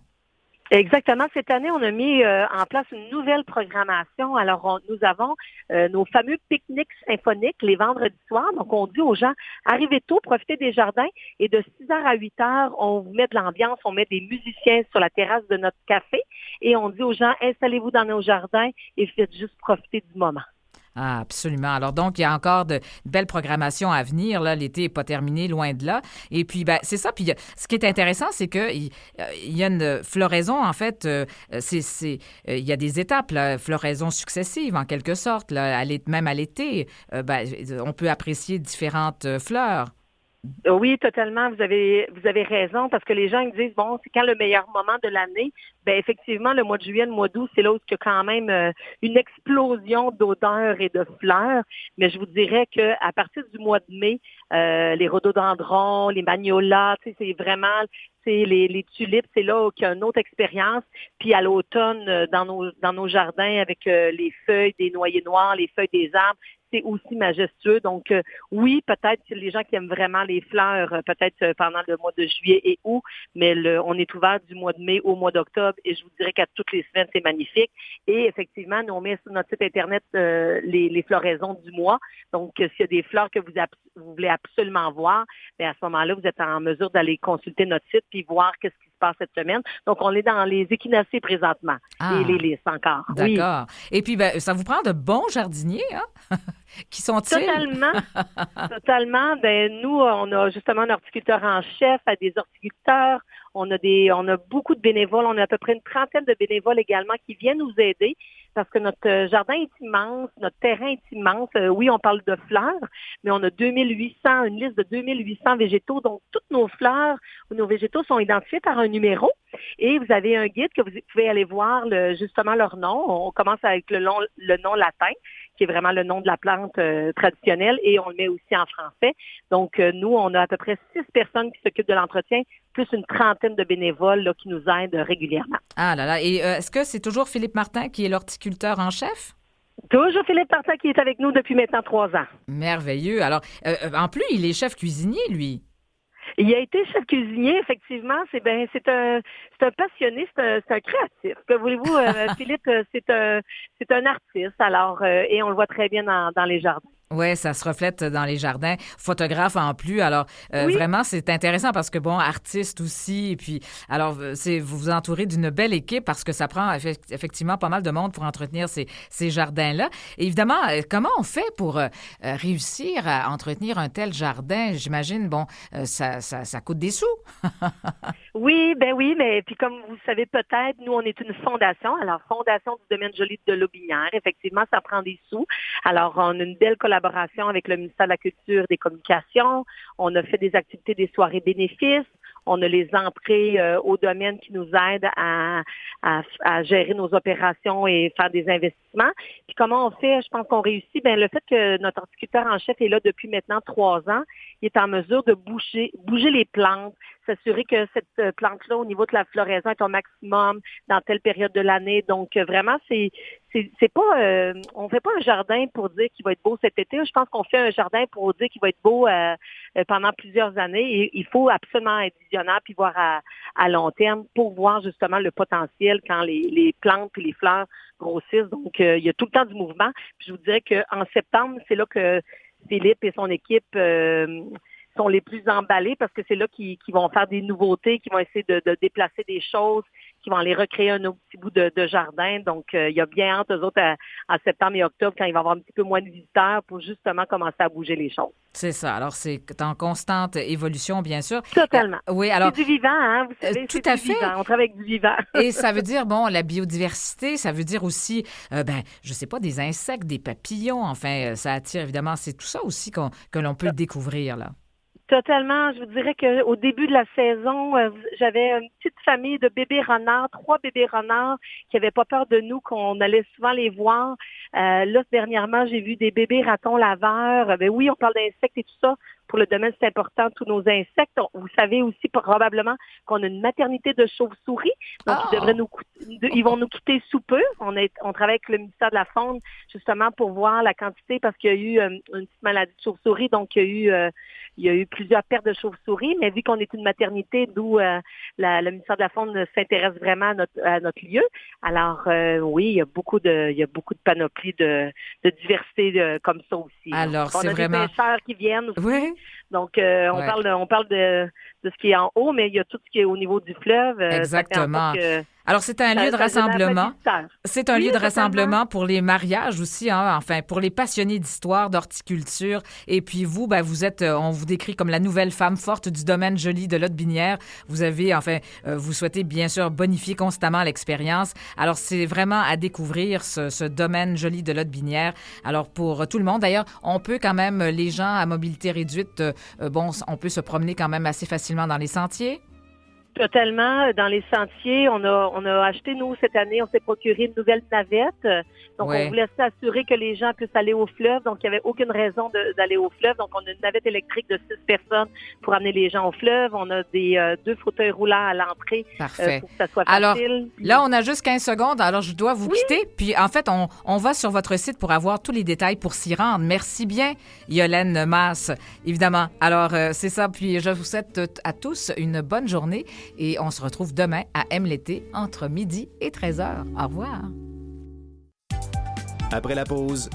Exactement. Cette année, on a mis en place une nouvelle programmation. Alors, nous avons nos fameux pique-niques symphoniques les vendredis soirs. Donc, on dit aux gens, arrivez tôt, profitez des jardins. Et de 6h à 8h, on vous met de l'ambiance, on met des musiciens sur la terrasse de notre café. Et on dit aux gens, installez-vous dans nos jardins et faites juste profiter du moment. Ah, absolument. Alors donc, il y a encore de belles programmations à venir. Là, l'été n'est pas terminé, loin de là. Et puis, ben, c'est ça. Puis, ce qui est intéressant, c'est qu'il y a une floraison, en fait, il y a des étapes, là, floraison successive, en quelque sorte. Là, même à l'été, on peut apprécier différentes fleurs. Oui, totalement. Vous avez raison parce que les gens ils disent bon, c'est quand le meilleur moment de l'année. Ben effectivement, le mois de juillet, le mois d'août, c'est là où il y a quand même une explosion d'odeurs et de fleurs. Mais je vous dirais que à partir du mois de mai, les rhododendrons, les magnolas, tu sais, c'est vraiment les tulipes, c'est là qu'il y a une autre expérience. Puis à l'automne, dans nos jardins avec les feuilles des noyers noirs, les feuilles des arbres. C'est aussi majestueux. Donc, oui, peut-être que les gens qui aiment vraiment les fleurs, peut-être pendant le mois de juillet et août, mais on est ouvert du mois de mai au mois d'octobre et je vous dirais qu'à toutes les semaines, c'est magnifique. Et effectivement, nous, on met sur notre site Internet les floraisons du mois. Donc, s'il y a des fleurs que vous voulez absolument voir, bien, à ce moment-là, vous êtes en mesure d'aller consulter notre site puis voir qu'est-ce qui se passe cette semaine. Donc, on est dans les échinacées présentement et les lys encore. D'accord. Oui. Et puis, ben, ça vous prend de bons jardiniers, hein? Qui sont-ils? Totalement. Ben, nous, on a justement un horticulteur en chef, à des horticulteurs. On a beaucoup de bénévoles. On a à peu près une trentaine de bénévoles également qui viennent nous aider parce que notre jardin est immense, notre terrain est immense. Oui, on parle de fleurs, mais on a une liste de 2800 végétaux. Donc, toutes nos fleurs ou nos végétaux sont identifiés par un numéro. Et vous avez un guide que vous pouvez aller voir justement leur nom. On commence avec le nom latin, qui est vraiment le nom de la plante traditionnelle, et on le met aussi en français. Donc, nous, on a à peu près 6 personnes qui s'occupent de l'entretien, plus une trentaine de bénévoles là, qui nous aident régulièrement. Ah là là, et est-ce que c'est toujours Philippe Martin qui est l'horticulteur en chef? Toujours Philippe Martin qui est avec nous depuis maintenant 3 ans. Merveilleux. Alors, en plus, il est chef cuisinier, lui. Il a été chef cuisinier, effectivement. C'est un passionné, c'est un créatif. Que voulez-vous, Philippe, c'est un artiste. Alors, et on le voit très bien dans les jardins. Oui, ça se reflète dans les jardins. Photographe en plus. Alors, oui. Vraiment, c'est intéressant parce que, bon, artiste aussi. Et puis, alors, vous vous entourez d'une belle équipe parce que ça prend effectivement pas mal de monde pour entretenir ces jardins-là. Et évidemment, comment on fait pour réussir à entretenir un tel jardin? J'imagine, bon, ça coûte des sous. Oui, mais puis comme vous le savez peut-être, nous, on est une fondation. Alors, Fondation du domaine Joly de Lotbinière. Effectivement, ça prend des sous. Alors, on a une belle collaboration avec le ministère de la Culture et des Communications. On a fait des activités, des soirées bénéfices. On a les entrées au domaine qui nous aident à gérer nos opérations et faire des investissements. Puis comment on fait? Je pense qu'on réussit. Bien, le fait que notre horticulteur en chef est là depuis maintenant 3 ans, il est en mesure de bouger les plantes, s'assurer que cette plante-là, au niveau de la floraison, est au maximum dans telle période de l'année. Donc, vraiment, c'est pas, on fait pas un jardin pour dire qu'il va être beau cet été. Je pense qu'on fait un jardin pour dire qu'il va être beau pendant plusieurs années. Et il faut absolument être visionnaire puis voir à long terme pour voir justement le potentiel quand les plantes et les fleurs grossissent. Donc, il y a tout le temps du mouvement. Puis je vous dirais qu'en septembre, c'est là que Philippe et son équipe sont les plus emballés parce que c'est là qu'ils vont faire des nouveautés, qu'ils vont essayer de déplacer des choses, qu'ils vont aller recréer un autre petit bout de jardin. Donc, il y a bien hâte, eux autres, en septembre et octobre, quand il va y avoir un petit peu moins de visiteurs pour justement commencer à bouger les choses. C'est ça. Alors, c'est en constante évolution, bien sûr. Totalement. Oui, alors... C'est du vivant, hein, vous savez, tout c'est à du fait. vivant. On travaille avec du vivant. Et ça veut dire, bon, la biodiversité, ça veut dire aussi, je sais pas, des insectes, des papillons, enfin, ça attire évidemment, c'est tout ça aussi que l'on peut découvrir, là. Totalement. Je vous dirais qu'au début de la saison, j'avais une petite famille de bébés renards, 3 bébés renards qui n'avaient pas peur de nous, qu'on allait souvent les voir. Là, dernièrement, j'ai vu des bébés ratons laveurs. Oui, on parle d'insectes et tout ça. Pour le domaine, c'est important, tous nos insectes. Vous savez aussi probablement qu'on a une maternité de chauves-souris. Donc, ils vont nous quitter sous peu. On travaille avec le ministère de la Faune, justement, pour voir la quantité, parce qu'il y a eu une petite maladie de chauve-souris. Donc, il y a eu plusieurs pertes de chauves-souris. Mais vu qu'on est une maternité, d'où le ministère de la Faune s'intéresse vraiment à notre lieu. Alors, oui, il y a beaucoup de panoplies de diversité comme ça aussi. Alors, on c'est a vraiment... des pêcheurs qui viennent aussi. Oui. Donc, on parle de ce qui est en haut, mais il y a tout ce qui est au niveau du fleuve. Exactement. Alors, c'est un lieu de rassemblement. C'est un lieu de rassemblement pour les mariages aussi, hein, enfin, pour les passionnés d'histoire, d'horticulture. Et puis vous, vous êtes, on vous décrit comme la nouvelle femme forte du domaine Joly de Lotbinière. Vous avez, vous souhaitez bien sûr bonifier constamment l'expérience. Alors, c'est vraiment à découvrir ce domaine Joly de Lotbinière. Alors, pour tout le monde, d'ailleurs, on peut quand même, les gens à mobilité réduite, on peut se promener quand même assez facilement dans les sentiers. Totalement. Dans les sentiers, on a acheté, nous, cette année, on s'est procuré une nouvelle navette. Donc, on voulait s'assurer que les gens puissent aller au fleuve. Donc, il n'y avait aucune raison d'aller au fleuve. Donc, on a une navette électrique de 6 personnes pour amener les gens au fleuve. On a 2 fauteuils roulants à l'entrée. Parfait. Pour que ça soit facile. Alors, là, on a juste 15 secondes. Alors, je dois vous quitter. Puis, en fait, on va sur votre site pour avoir tous les détails pour s'y rendre. Merci bien, Yolène Masse, évidemment. Alors, c'est ça. Puis, je vous souhaite à tous une bonne journée. Et on se retrouve demain à M l'été entre midi et 13h. Au revoir. Après la pause,